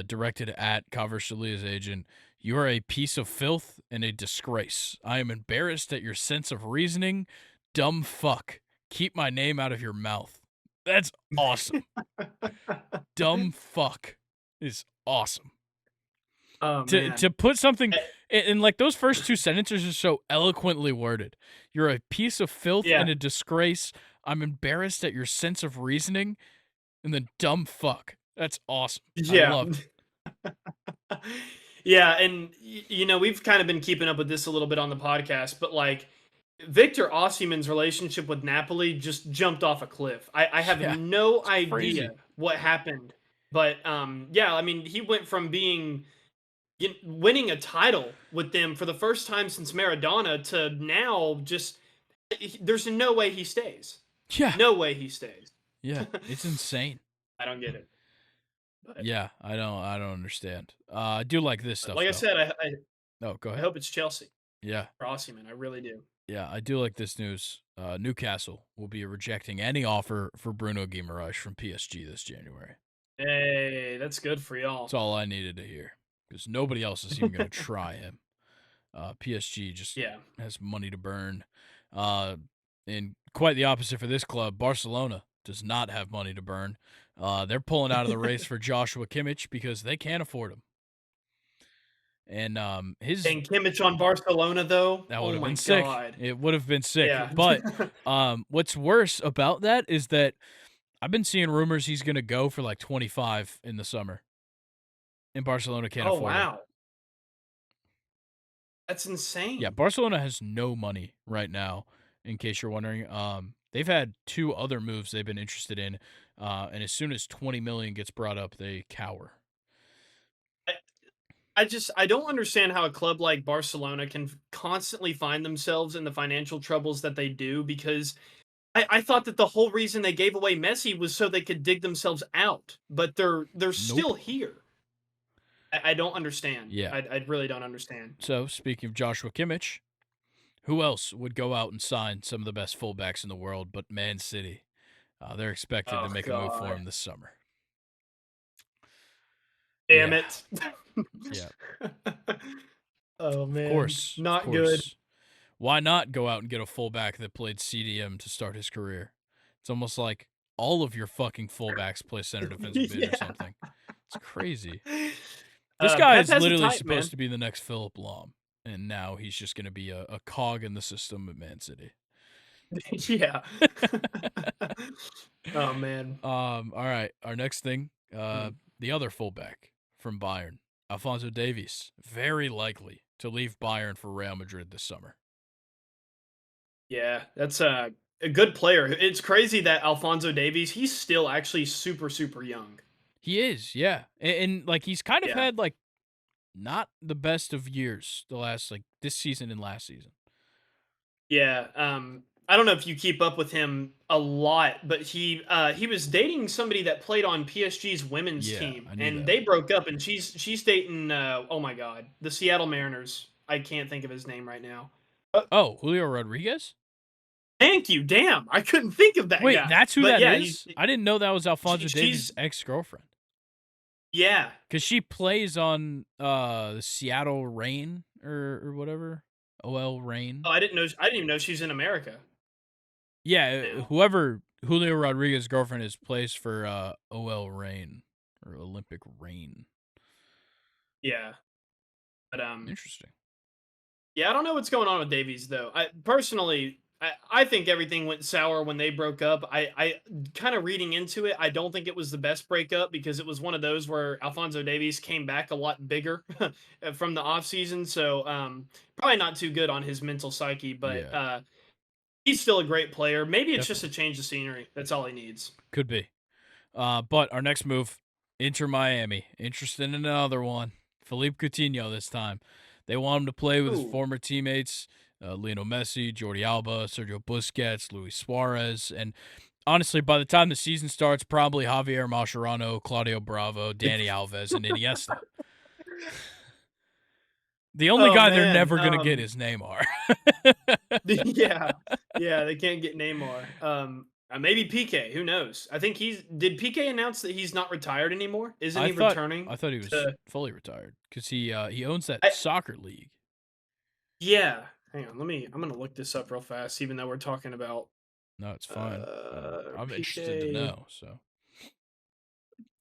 directed at Kvaratskhelia agent. You are a piece of filth and a disgrace. I am embarrassed at your sense of reasoning. Dumb fuck. Keep my name out of your mouth. That's awesome. Dumb fuck is awesome. To put something in like those first two sentences are so eloquently worded. You're a piece of filth and a disgrace. I'm embarrassed at your sense of reasoning. And then dumb fuck. That's awesome. I love it. Yeah, and we've kind of been keeping up with this a little bit on the podcast, but like Victor Osimhen's relationship with Napoli just jumped off a cliff. I have no idea what happened, but I mean he went from winning a title with them for the first time since Maradona to now just there's no way he stays. Yeah, no way he stays. Yeah, it's insane. I don't get it. But yeah, I don't understand. I do like this stuff. Like I said, go ahead. I hope it's Chelsea. Yeah, for Osimhen, I really do. Yeah, I do like this news. Newcastle will be rejecting any offer for Bruno Guimaraes from PSG this January. Hey, that's good for y'all. That's all I needed to hear because nobody else is even going to try him. PSG just Yeah. has money to burn. And quite the opposite for this club. Barcelona does not have money to burn. They're pulling out of the race for Joshua Kimmich because they can't afford him. And his And Kimmich on Barcelona, though. that would Oh have my been sick. god. It would have been sick. Yeah. But what's worse about that is that I've been seeing rumors he's going to go for like 25 in the summer, and Barcelona can't Oh afford him. wow. That's Yeah, insane. Barcelona has no money right now. In case you're wondering, they've had 2 other moves they've been interested in, and as soon as 20 million gets brought up, they cower. I, I don't understand how a club like Barcelona can constantly find themselves in the financial troubles that they do because I thought that the whole reason they gave away Messi was so they could dig themselves out, but they're still Nope. here. I don't understand. Yeah. I really don't understand. So speaking of Joshua Kimmich, who else would go out and sign some of the best fullbacks in the world but Man City? They're expected to Oh make a move for god. him this summer. Damn Yeah. it. Yeah. Oh Of man, course. Of not good. course. Why not go out and get a fullback that played CDM to start his career? It's almost like all of your fucking fullbacks play center defensive mid or Yeah. something. It's crazy. This guy Pep is has a literally type, supposed man. to be the next Philip Lahm, and now he's just going to be a cog in the system at Man City. Yeah. Oh man. All right. Our next thing, Hmm. the other fullback from Bayern, Alphonso Davies, very likely to leave Bayern for Real Madrid this summer. Yeah, that's a good player. It's crazy that Alfonso Davies, he's still actually super, super young. He is, yeah, and like he's kind of Yeah. had like not the best of years the last like this season and last season. Yeah. I don't know if you keep up with him a lot, but he was dating somebody that played on PSG's women's Yeah, team, I knew and that. they broke up. And she's dating oh my god, the Seattle Mariners. I can't think of his name right now. Oh, Julio Rodriguez? Thank you. Damn, I couldn't think of that Wait, guy. that's who But that yeah, is? I didn't know that was Alfonso Davies' she's ex-girlfriend. yeah. Cuz she plays on the Seattle Rain or whatever. OL Rain. Oh, I didn't even know she's in America Yeah, now. whoever Julio Rodriguez's girlfriend is plays for OL Rain or Olympic Rain. Yeah, but Interesting. yeah, I don't know what's going on with Davies though. I personally, I think everything went sour when they broke up. I kind of reading into it, I don't think it was the best breakup because it was one of those where Alfonso Davies came back a lot bigger from the offseason. So probably not too good on his mental psyche, but Yeah, he's still a great player. Maybe it's just a definitely. change of scenery. That's all he needs. Could be. But our next move, Inter Miami. Interested in another one. Philippe Coutinho this time. They want him to play with his Ooh. former teammates, Lionel Messi, Jordi Alba, Sergio Busquets, Luis Suarez. And honestly, by the time the season starts, probably Javier Mascherano, Claudio Bravo, Danny Alves, and Iniesta. The only Oh guy they're man. never going to get is Neymar. Yeah, yeah, they can't get Neymar. Maybe PK. Who knows? I think he's. Did PK announce that he's not retired anymore? Isn't I he thought returning I thought he was to? fully retired because he owns that I, soccer league. yeah. Hang on. I'm gonna look this up real fast. Even though we're talking about No, it's fine. I'm interested to PK know. So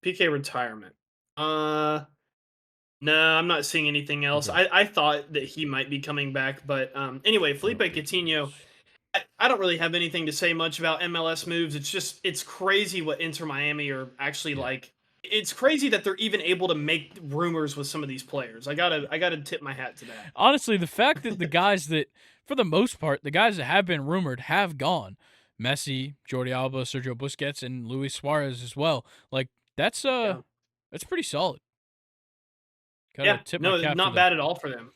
PK retirement. No, I'm not seeing anything else. okay. I thought that he might be coming back, but anyway, No Felipe big Coutinho. news. I don't really have anything to say much about MLS moves. It's just it's crazy what Inter Miami are actually Yeah. like. It's crazy that they're even able to make rumors with some of these players. I gotta tip my hat to that. Honestly, the fact that the guys that, for the most part, the guys that have been rumored have gone. Messi, Jordi Alba, Sergio Busquets, and Luis Suarez as well. Like Yeah, that's pretty solid. Gotta yeah, tip my no, cap to not them. bad at all for them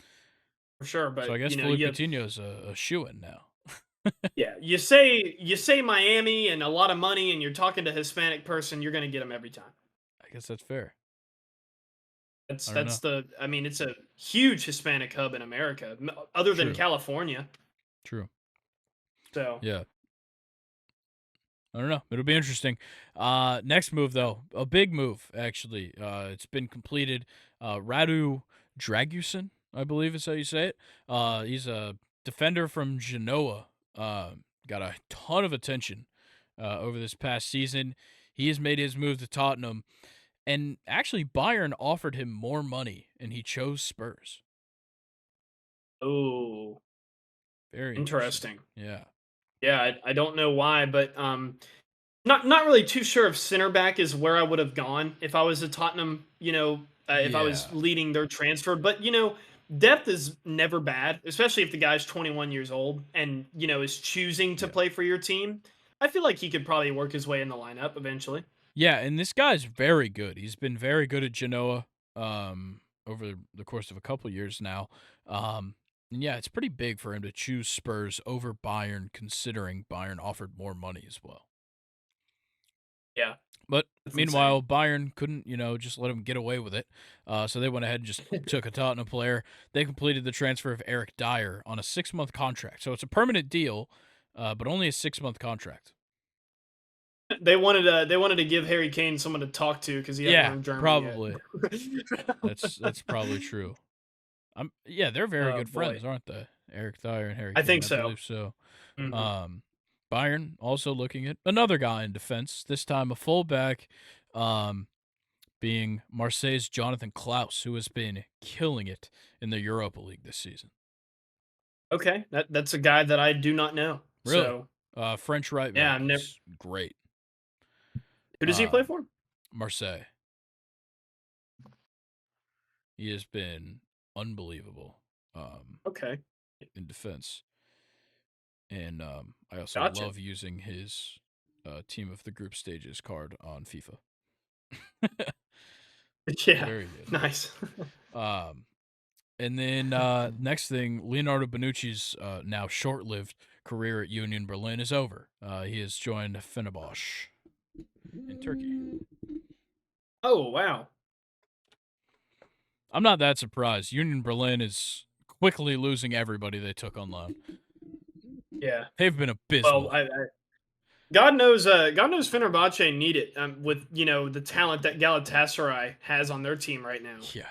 for sure. So I But guess you know, Philippe Coutinho is a shoe in now. yeah, you say Miami and a lot of money, and you're talking to a Hispanic person, you're gonna get them every time. I guess that's fair. I don't That's know. the. I mean, it's a huge Hispanic hub in America, other than True. California. True. So Yeah. I don't know. It'll be interesting. Next move, though, a big move, actually. It's been completed. Radu Dragusin, I believe is how you say it. He's a defender from Genoa. Got a ton of attention over this past season. He has made his move to Tottenham. And actually, Bayern offered him more money, and he chose Spurs. Oh, Very interesting. interesting. Yeah. Yeah, I don't know why, but not really too sure if center back is where I would have gone if I was a Tottenham, if I was Yeah. leading their transfer. But depth is never bad, especially if the guy's 21 years old and is choosing to Yeah. play for your team. I feel like he could probably work his way in the lineup eventually. Yeah, and this guy's very good. He's been very good at Genoa over the course of a couple years now. And yeah, it's pretty big for him to choose Spurs over Bayern, considering Bayern offered more money as well. Yeah, But that's insane. meanwhile, Bayern couldn't, just let him get away with it. So they went ahead and just took a Tottenham player. They completed the transfer of Eric Dyer on a 6-month contract. So it's a permanent deal, but only a 6-month contract. They wanted to give Harry Kane someone to talk to because he hadn't Yeah, learned German yet. probably. That's probably true. Yeah, they're very Oh good friends, boy, aren't they? Eric Dyer and Harry I think Kane, I so. believe so. Hmm. Um, Bayern also looking at another guy in defense, this time a fullback, um, being Marseille's Jonathan Klaus, who has been killing it in the Europa League this season. Okay, that's a guy that I do not know. Really, So French right yeah, back. I'm never. He's great. Who does he play Um, for? Marseille. He has been unbelievable Okay, in defense. And I also gotcha. love using his team of the group stages card on FIFA. Yeah, Very good. nice. Um, and then next thing, Leonardo Bonucci's now short-lived career at Union Berlin is over. He has joined Fenerbahce in Turkey. Oh wow. I'm not that surprised. Union Berlin is quickly losing everybody they took on loan. Yeah. They've been Well, abysmal. God knows. God knows Fenerbahce need it with the talent that Galatasaray has on their team right now. Yeah,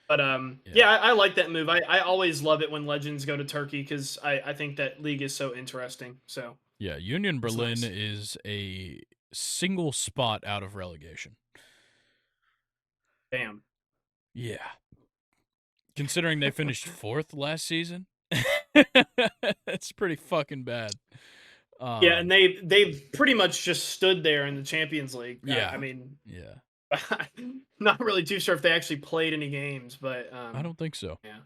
But yeah, yeah, I like that move. I always love it when legends go to Turkey because I think that league is so interesting. So yeah. Union it's Berlin nice. is a single spot out of relegation. Damn. Yeah, considering they finished fourth last season, that's pretty fucking bad. Yeah, and Um, they've pretty much just stood there in the Champions League. I yeah, mean, yeah. not really too sure if they actually played any games, but I don't think so. yeah.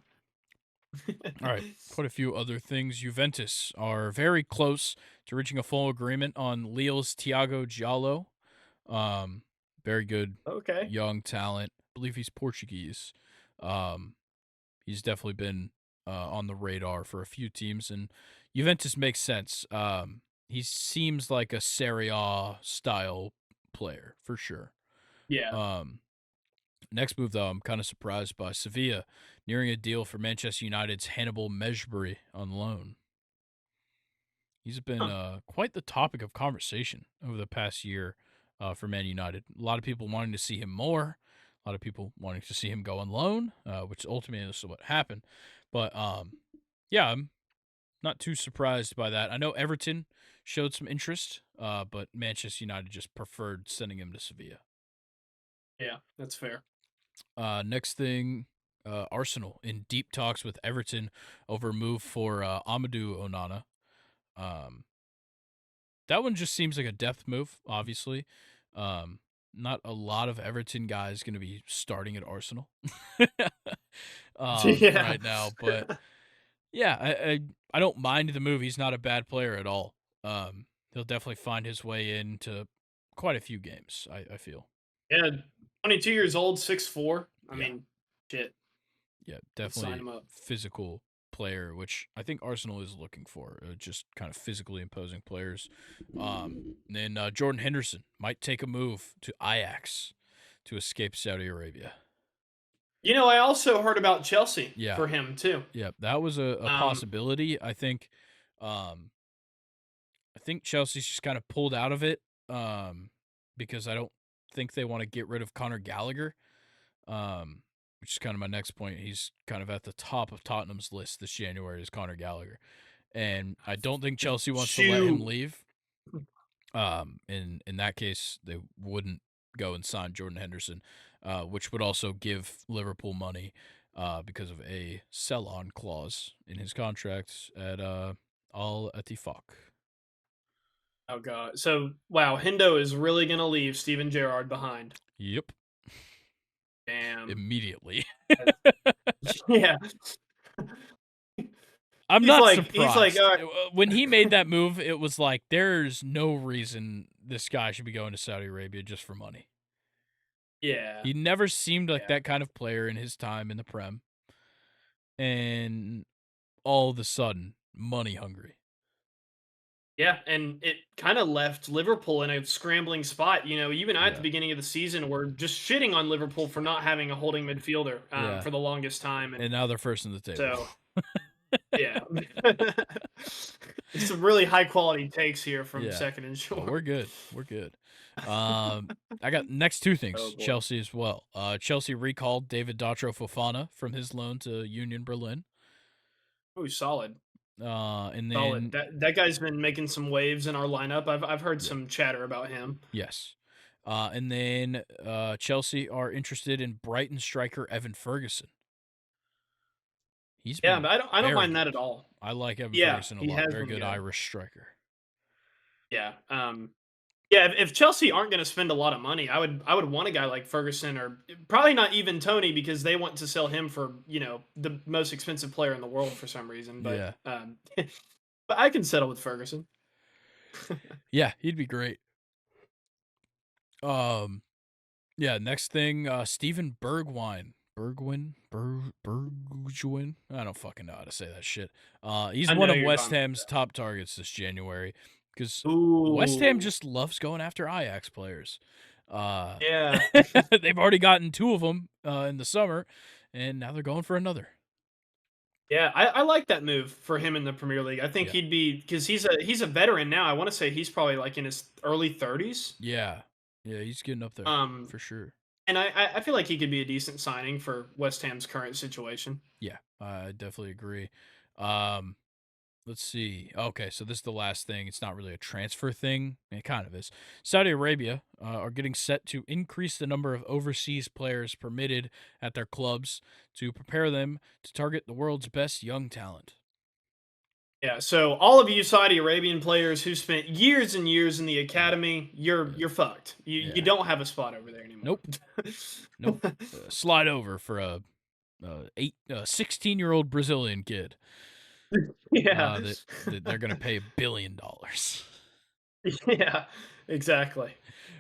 All right, quite a few other things. Juventus are very close to reaching a full agreement on Lille's Thiago Giallo. Um, very good Okay. young talent. I believe he's Portuguese. Um, he's definitely been on the radar for a few teams, and Juventus makes sense. He seems like a Serie A style player for sure. Yeah. Um, Next move, though, I'm kind of surprised by Sevilla nearing a deal for Manchester United's Hannibal Mejbri on loan. He's been Huh. quite the topic of conversation over the past year for Man United. A lot of people wanting to see him more, a lot of people wanting to see him go on loan, which ultimately is what happened. But yeah, I'm not too surprised by that. I know Everton showed some interest, but Manchester United just preferred sending him to Sevilla. Yeah, that's fair. Next thing, Arsenal in deep talks with Everton over a move for Amadou Onana. Um, that one just seems like a depth move, obviously. Um, Not a lot of Everton guys going to be starting at Arsenal Yeah. right now, but yeah, I don't mind the move. He's not a bad player at all. He'll definitely find his way into quite a few games. I feel. Yeah, 22 years old, 6'4". I Yeah. mean, shit, Yeah, let's sign definitely him up. physical player, which I think Arsenal is looking for. Just kind of physically imposing players. Then Jordan Henderson might take a move to Ajax to escape Saudi Arabia. I also heard about Chelsea Yeah, for him too. yeah, that was a Um, possibility. Um, think Chelsea's just kind of pulled out of it because I don't think they want to get rid of Conor Gallagher, which is kind of my next point. He's kind of at the top of Tottenham's list this January is Conor Gallagher. And I don't think Chelsea wants to let him leave. In that case, they wouldn't go and sign Jordan Henderson, which would also give Liverpool money because of a sell-on clause in his contract at Al Ettifaq. Oh god. So wow, Hendo is really gonna leave Steven Gerrard behind. Yep. Damn. Immediately. Yeah. I'm not surprised. He's like, when he made that move, it was like, there's no reason this guy should be going to Saudi Arabia just for money. Yeah. He never seemed like that kind of player in his time in the Prem. And all of a sudden, money hungry. Yeah, and it kind of left Liverpool in a scrambling spot. You know, even at the beginning of the season, we're just shitting on Liverpool for not having a holding midfielder for the longest time. And now they're first in the table. So, yeah. Some really high-quality takes here from Second and Short. Oh, we're good. We're good. I got next two things. Chelsea as well. Chelsea recalled David Datro Fofana from his loan to Union Berlin. Oh, solid. And then solid. That guy's been making some waves in our lineup. I've heard some chatter about him. Yes. And then Chelsea are interested in Brighton striker Evan Ferguson. He's but I don't mind that at all. I like Evan Ferguson a lot. Very good Irish striker. Yeah. If Chelsea aren't going to spend a lot of money, I would want a guy like Ferguson, or probably not even Tony, because they want to sell him for, you know, the most expensive player in the world for some reason. But but I can settle with Ferguson. Yeah, he'd be great. Next thing, Steven Bergwijn. Bergwijn? I don't fucking know how to say that shit. He's one of West Ham's top targets this January. Because West Ham just loves going after Ajax players. They've already gotten two of them in the summer, and now they're going for another. Yeah, I like that move for him in the Premier League. I think he'd be, because he's a veteran now. I want to say he's probably like in his early 30s. Yeah, he's getting up there for sure. And I feel like he could be a decent signing for West Ham's current situation. Yeah, I definitely agree. Let's see. Okay, so this is the last thing. It's not really a transfer thing. It kind of is. Saudi Arabia are getting set to increase the number of overseas players permitted at their clubs to prepare them to target the world's best young talent. Yeah, so all of you Saudi Arabian players who spent years and years in the academy, you're fucked. You don't have a spot over there anymore. Nope. Slide over for a 16-year-old Brazilian kid. Yeah, they're gonna pay $1 billion. Yeah, exactly.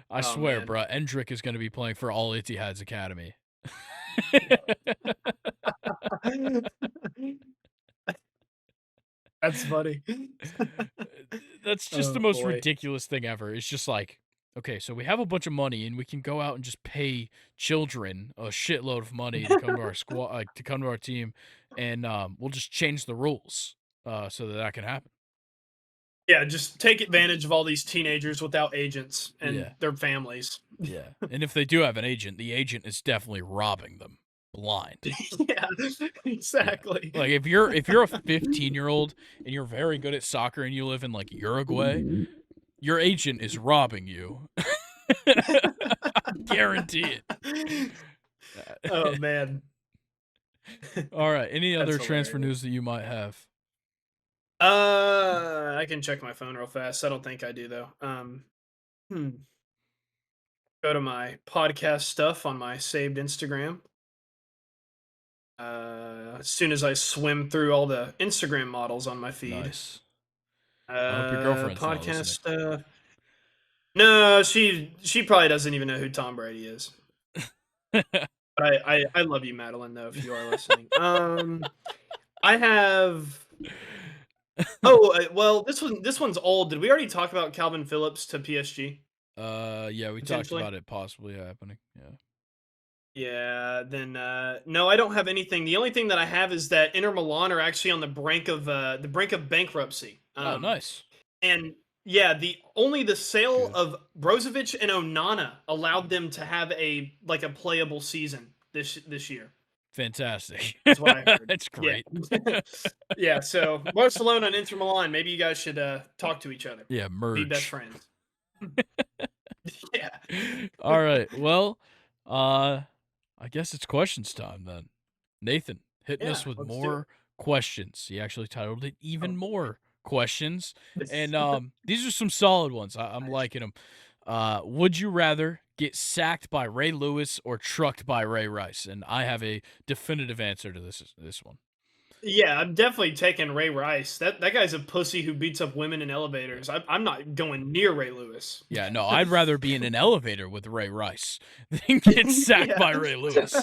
I swear, bro. Endrick is gonna be playing for Al Ittihad's academy. That's funny. That's just the most ridiculous thing ever. It's just like, okay, so we have a bunch of money and we can go out and just pay children a shitload of money to come to our squad, to come to our team, and we'll just change the rules so that can happen. Yeah, just take advantage of all these teenagers without agents and their families. Yeah, and if they do have an agent, the agent is definitely robbing them blind. Yeah, exactly. Yeah. Like if you're a 15-year-old and you're very good at soccer and you live in like Uruguay, your agent is robbing you. I guarantee it. Oh man. All right. Any other transfer news that you might have? I can check my phone real fast. I don't think I do though. Go to my podcast stuff on my saved Instagram. As soon as I swim through all the Instagram models on my feed. Nice. I hope your girlfriend's podcast stuff. No, she probably doesn't even know who Tom Brady is. But I love you, Madeline, though, if you are listening. I have. Well, this one's old. Did we already talk about Calvin Phillips to PSG? Yeah, we talked about it possibly happening. Yeah. Yeah, then no, I don't have anything. The only thing that I have is that Inter Milan are actually on the brink of bankruptcy. Oh, nice. And only the sale Good. of Brozovic and Onana allowed them to have a playable season this year. Fantastic. Is what I heard. That's Yeah. great. Yeah, so Barcelona and Inter Milan, maybe you guys should talk to each other. Yeah, Be best merge. friends. Yeah. All right. Well, uh I guess it's questions time then. Nathan hitting Yeah, us with let's do it. more questions. He actually titled it Oh even boy. more questions. This And these are some solid ones. I'm nice. liking them. Would you rather get sacked by Ray Lewis or trucked by Ray Rice? And I have a definitive answer to this one. Yeah, I'm definitely taking Ray Rice. That guy's a pussy who beats up women in Yeah. elevators. I'm not going near Ray Lewis. Yeah, no, I'd rather be in an elevator with Ray Rice than get sacked Yeah. by Ray Lewis.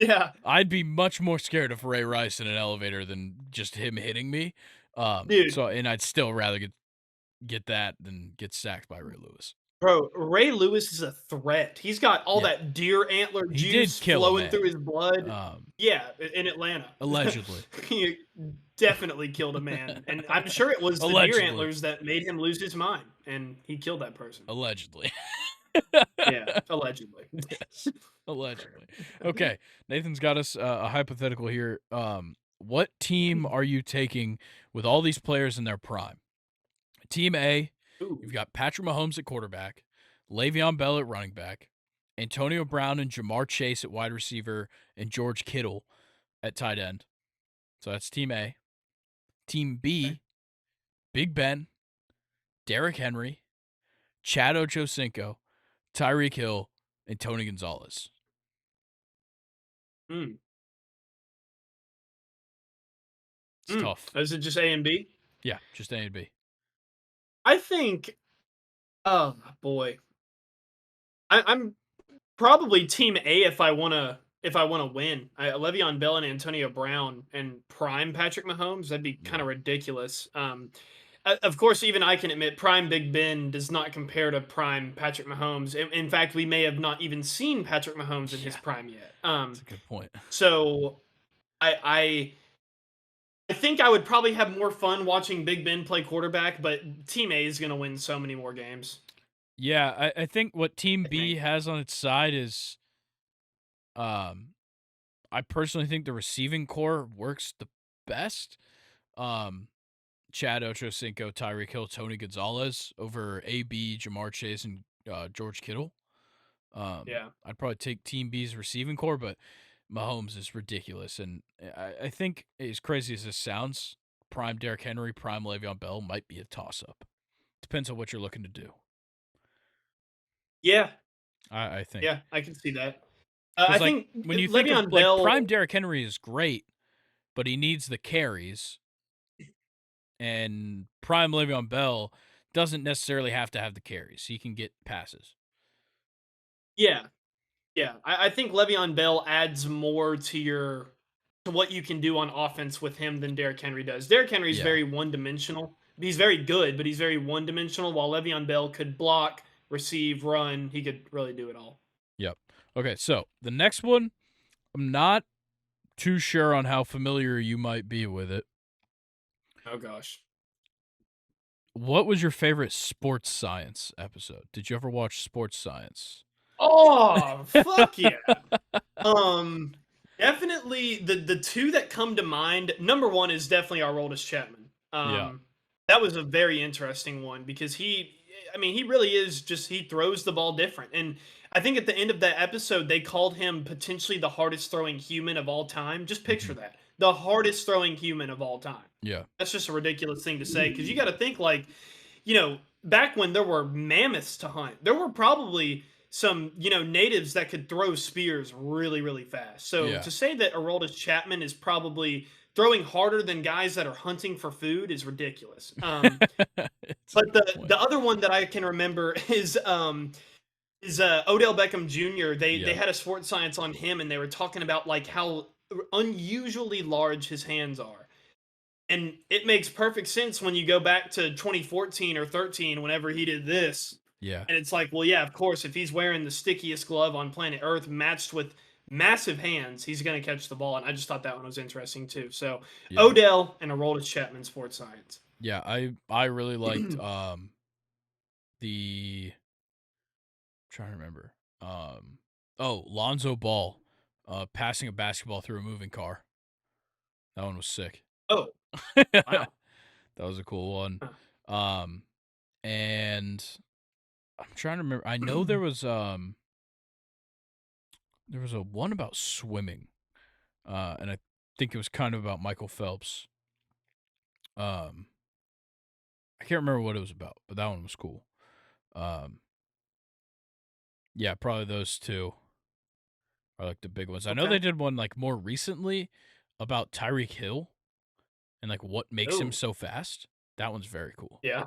Yeah. I'd be much more scared of Ray Rice in an elevator than just him hitting me. Dude, And I'd still rather get that than get sacked by Ray Lewis. bro, Ray Lewis is a threat. He's got all Yeah, that deer antler he did juice kill a flowing man. through his blood. Yeah, in Atlanta. Allegedly. He definitely killed a man. And I'm sure it was the deer Allegedly. antlers that made him lose his mind. And he killed that person. Allegedly. Yeah, allegedly. Yes, allegedly. Okay, Nathan's got us a hypothetical here. What team are you taking with all these players in their prime? Team A, Ooh, you've got Patrick Mahomes at quarterback, Le'Veon Bell at running back, Antonio Brown and Jamar Chase at wide receiver, and George Kittle at tight end. So that's Team A. Team B, okay. Big Ben, Derrick Henry, Chad Ochocinco, Tyreek Hill, and Tony Gonzalez. Mm, It's tough. Is it just A and B? Yeah, just A and B. I think, oh boy. I'm probably team A if I wanna win. Le'Veon Bell and Antonio Brown and prime Patrick Mahomes, that'd be Yeah. kinda ridiculous. Of course, even I can admit prime Big Ben does not compare to prime Patrick Mahomes. In fact, we may have not even seen Patrick Mahomes in his Yeah, prime yet. that's a good point. So I think I would probably have more fun watching Big Ben play quarterback, but Team A is gonna win so many more games, Yeah, I think what Team I B think. has on its side is um I personally think the receiving core works the best. Um Chad Ochocinco, Tyreek Hill, Tony Gonzalez over AB, Jamar Chase, and George Kittle. Yeah. I'd probably take Team B's receiving core, but Mahomes is ridiculous. And I think, as crazy as this sounds, prime Derrick Henry, prime Le'Veon Bell might be a toss up. Depends on what you're looking to do. Yeah, I think. yeah, I can see that. I Because, like, think when you think of, Le'Veon like, prime Bell. Derrick Henry is great, but he needs the carries. And prime Le'Veon Bell doesn't necessarily have to have the carries. He can get passes. Yeah, yeah. I think Le'Veon Bell adds more to what you can do on offense with him than Derrick Henry does. Derrick Henry is Yeah. very one dimensional. He's very good, but he's very one dimensional. While Le'Veon Bell could block, receive, run, he could really do it all. Yep. Okay, so the next one, I'm not too sure on how familiar you might be with it. Oh gosh. What was your favorite sports science episode? Did you ever watch Sports Science? Oh fuck yeah. Definitely the two that come to mind. Number one is definitely our oldest Chapman. Yeah. That was a very interesting one because I mean, he really is just he throws the ball different. And I think at the end of that episode, they called him potentially the hardest throwing human of all time. Just picture Mhm. that, the hardest throwing human of all time. Yeah. That's just a ridiculous thing to say because you got to think like, back when there were mammoths to hunt, there were probably some, natives that could throw spears really, really fast. So Yeah. to say that Aroldis Chapman is probably throwing harder than guys that are hunting for food is ridiculous. It's a But good the point. other one that I can remember is Odell Beckham Jr. They Yeah. had a sports science on him, and they were talking about like how unusually large his hands are. And it makes perfect sense when you go back to 2014 or 13, whenever he did this. Yeah. And it's like, well, yeah, of course, if he's wearing the stickiest glove on planet Earth matched with massive hands, he's going to catch the ball. And I just thought that one was interesting too. So Yeah. Odell and Aroldis Chapman, sports science. Yeah, I really liked the I'm trying to remember. Lonzo Ball passing a basketball through a moving car. That one was sick. Oh, That wow. was a cool one. Huh. Um and I'm trying to remember. I know there was a one about swimming. And I think it was kind of about Michael Phelps. Um I can't remember what it was about, but that one was cool. Um yeah, probably those two are like the big ones. I know they Okay. did one like more recently about Tyreek Hill and like what makes him Oh, so fast. That one's very cool. yeah.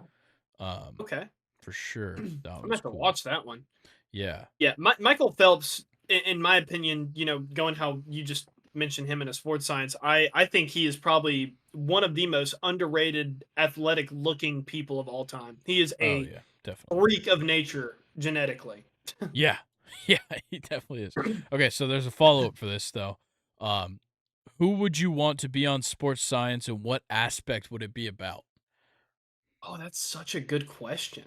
Um, Okay. for sure, I'm that gonna one's have to cool. watch that one. Yeah. Yeah, Michael Phelps, in my opinion, going how you just mentioned him in a sports science, I think he is probably one of the most underrated athletic looking people of all time. He is Oh a yeah, definitely. freak of nature genetically. Yeah, yeah, he definitely is. Okay, so there's a follow up for this though. Um, who would you want to be on sports science, and what aspect would it be about? Oh, that's such a good question.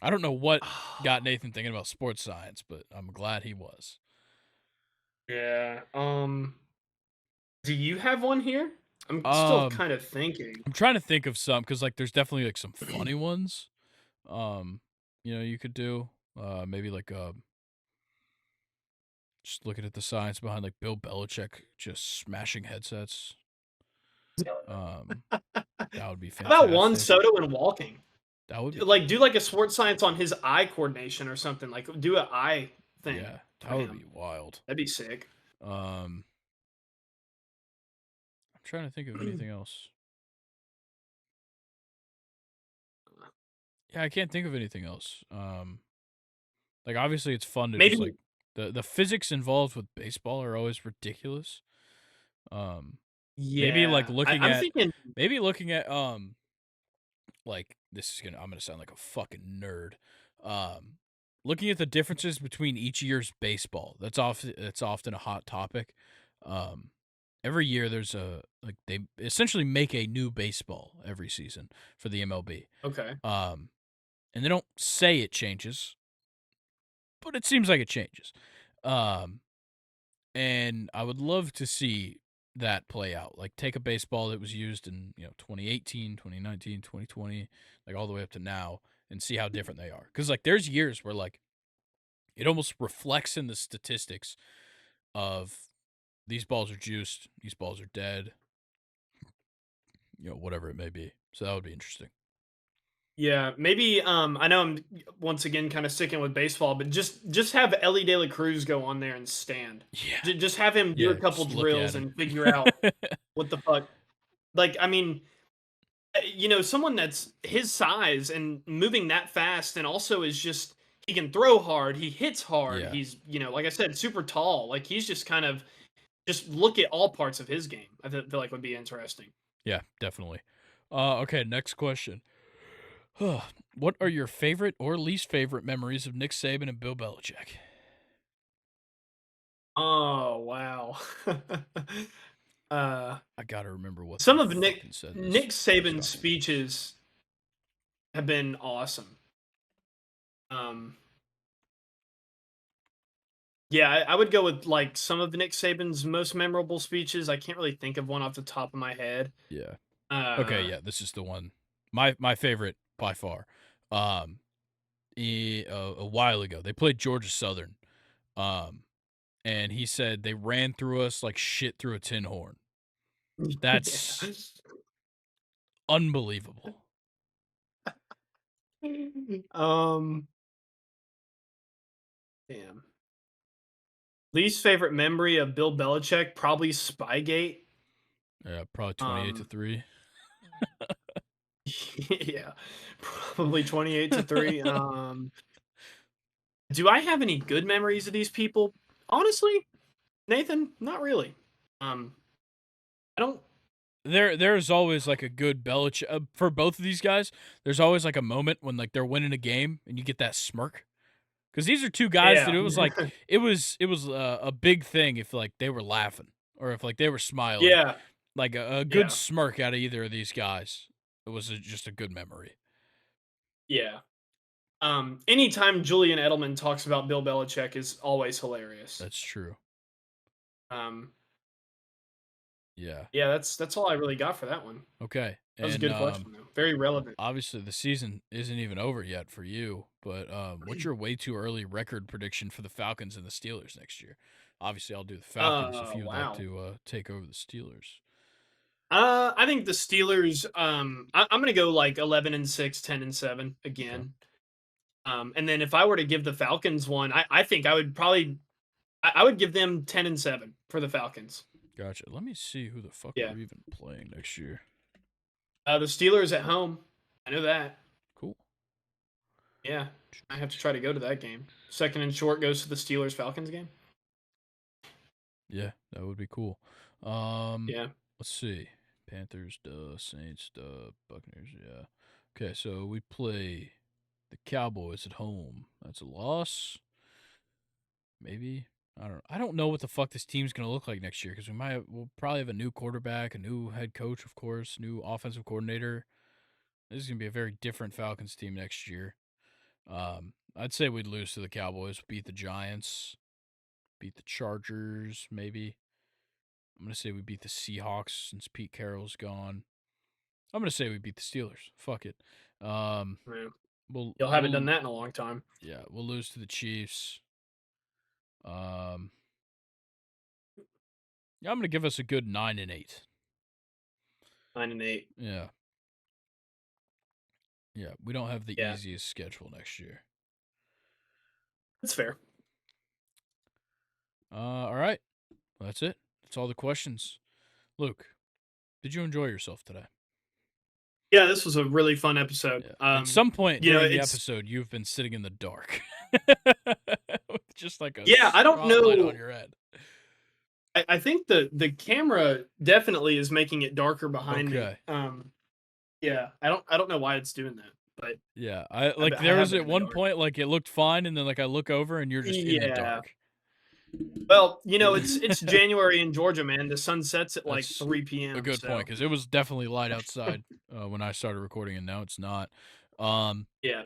I don't know what got Nathan thinking about sports science, but I'm glad he was. Yeah. Do you have one here? I'm still Um, kind of thinking. I'm trying to think of some because like there's definitely like some funny ones. Um, you could do maybe like just looking at the science behind like Bill Belichick just smashing headsets. Um, that would be How about Juan fantastic. Soto and walking? That would be Like cool. do like a sports science on his eye coordination or something. Like do an eye thing Yeah, that for would be him. wild. That'd be sick. Um, I'm trying to think of anything else. Yeah, I can't think of anything else. Like obviously it's fun to just like Maybe the physics involved with baseball are always ridiculous. Um, maybe like yeah. looking I'm at thinking maybe looking at like I'm gonna sound like a fucking nerd. Um, looking at the differences between each year's baseball. That's often a hot topic. Um, every year there's a like they essentially make a new baseball every season for the MLB. okay. Um, and they don't say it changes, but it seems like it changes. Um, and I would love to see that play out. Like take a baseball that was used in, 2018, 2019, 2020, like all the way up to now and see how different they are. Cuz like there's years where like it almost reflects in the statistics of these balls are juiced, these balls are dead, whatever it may be. So that would be interesting. Yeah, maybe I know I'm once again kind of sticking with baseball, but just have Ellie De La Cruz go on there and stand. Yeah. Just have him do a Yeah, couple just look at drills him. and figure out what the fuck. Like I mean, someone that's his size and moving that fast and also is just he can throw hard, he hits hard, Yeah. he's, like I said, super tall. Like he's just kind of just look at all parts of his game. I feel like would be interesting. Yeah, definitely. Okay, next question. What are your favorite or least favorite memories of Nick Saban and Bill Belichick? Oh wow. uh I gotta remember what some they of Nick fucking said in this Nick press Saban's conference. speeches have been awesome. Um yeah, I would go with like some of Nick Saban's most memorable speeches. I can't really think of one off the top of my head. Yeah. Okay, Uh yeah, this is the one. My favorite by far. Um, a while ago, they played Georgia Southern. Um, and he said they ran through us like shit through a tin horn. yeah. That's unbelievable. um damn. Least favorite memory of Bill Belichick, probably Spygate. Yeah, probably 28 to Um 3. yeah. Probably 28 to 3. Do I have any good memories of these people? Honestly, Nathan, not really. Um I don't There's always like a good Belichick for both of these guys. There's always like a moment when like they're winning a game and you get that smirk. Because these are two guys that yeah. it was like it was a big thing if like they were laughing or if like they were smiling. yeah. Like a good Yeah. smirk out of either of these guys. It was just a good memory. Yeah. Anytime Julian Edelman talks about Bill Belichick is always hilarious. That's true. Um, Yeah. yeah, that's all I really got for that one. Okay. That was a And good question though. Very relevant. obviously the season isn't even over yet for you, but what's your way too early record prediction for the Falcons and the Steelers next year? Obviously, I'll do the Falcons if you would like Wow. to take over the Steelers. I think the Steelers. I'm gonna go like 11-6, 10-7 Okay. again. And then if I were to give the Falcons one, I think I would probably I would give them 10-7 for the Falcons. Gotcha. Let me see who the fuck Yeah. we're even playing next year. The Steelers at home. I know that. Cool. Yeah. I have to try to go to that game. Second and short goes to the Steelers Falcons game. Yeah, that would be cool. Yeah. Let's see. Panthers, duh. Saints, duh. Buccaneers, yeah. Okay, so we play the Cowboys at home. That's a loss. Maybe. I don't know what the fuck this team's gonna look like next year because we'll probably have a new quarterback, a new head coach, of course, new offensive coordinator. This is gonna be a very different Falcons team next year. I'd say we'd lose to the Cowboys, beat the Giants, beat the Chargers, maybe. I'm gonna say we beat the Seahawks since Pete Carroll's gone. I'm gonna say we beat the Steelers. Fuck it. Um, Yeah. we'll Y'all haven't done we'll that in a long time. yeah, we'll lose to the Chiefs. Um, yeah, I'm gonna give us a good 9-8. 9-8. Yeah, yeah. We don't have the Yeah. easiest schedule next year. That's fair. All right. Well, that's it. That's all the questions. Luke, did you enjoy yourself today? Yeah, this was a really fun episode. Yeah. At some point You know, during the it's episode, you've been sitting in the dark, with just like a yeah, I don't spotlight on know. your head. I think the camera definitely is making it darker behind me. Okay. Yeah, I don't know why it's doing that, but Yeah, I I, like I there have was been at in the one dark. point like it looked fine, and then like I look over and you're just in the Yeah. dark. Well, you know, it's January in Georgia, man. The sun sets at like That's 3 a p.m. good point So because it was definitely light outside when I started recording, and now it's not. Um, yeah,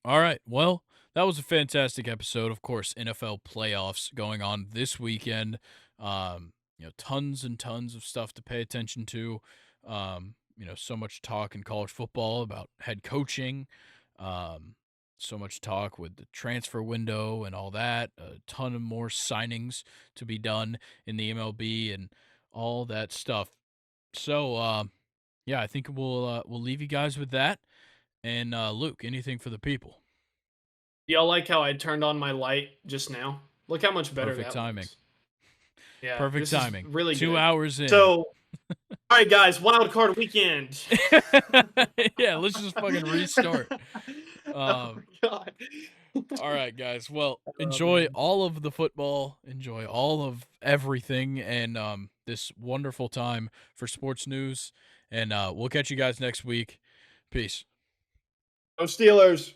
all right, well, that was a fantastic episode. Of course, NFL playoffs going on this weekend. Tons and tons of stuff to pay attention to. So much talk in college football about head coaching. So much talk with the transfer window and all that. A ton of more signings to be done in the MLB and all that stuff. So, yeah, I think we'll leave you guys with that. And Luke, anything for the people? y'all like how I turned on my light just now? Look how much better Perfect that timing. looks. Yeah, Perfect this is timing. really 2 good. hours in. So, all right, guys, wild card weekend. Yeah, let's just fucking restart. Oh my god. All right, guys. Well, Oh enjoy man. all of the football, enjoy all of everything, and this wonderful time for sports news. And we'll catch you guys next week. Peace. Go Steelers.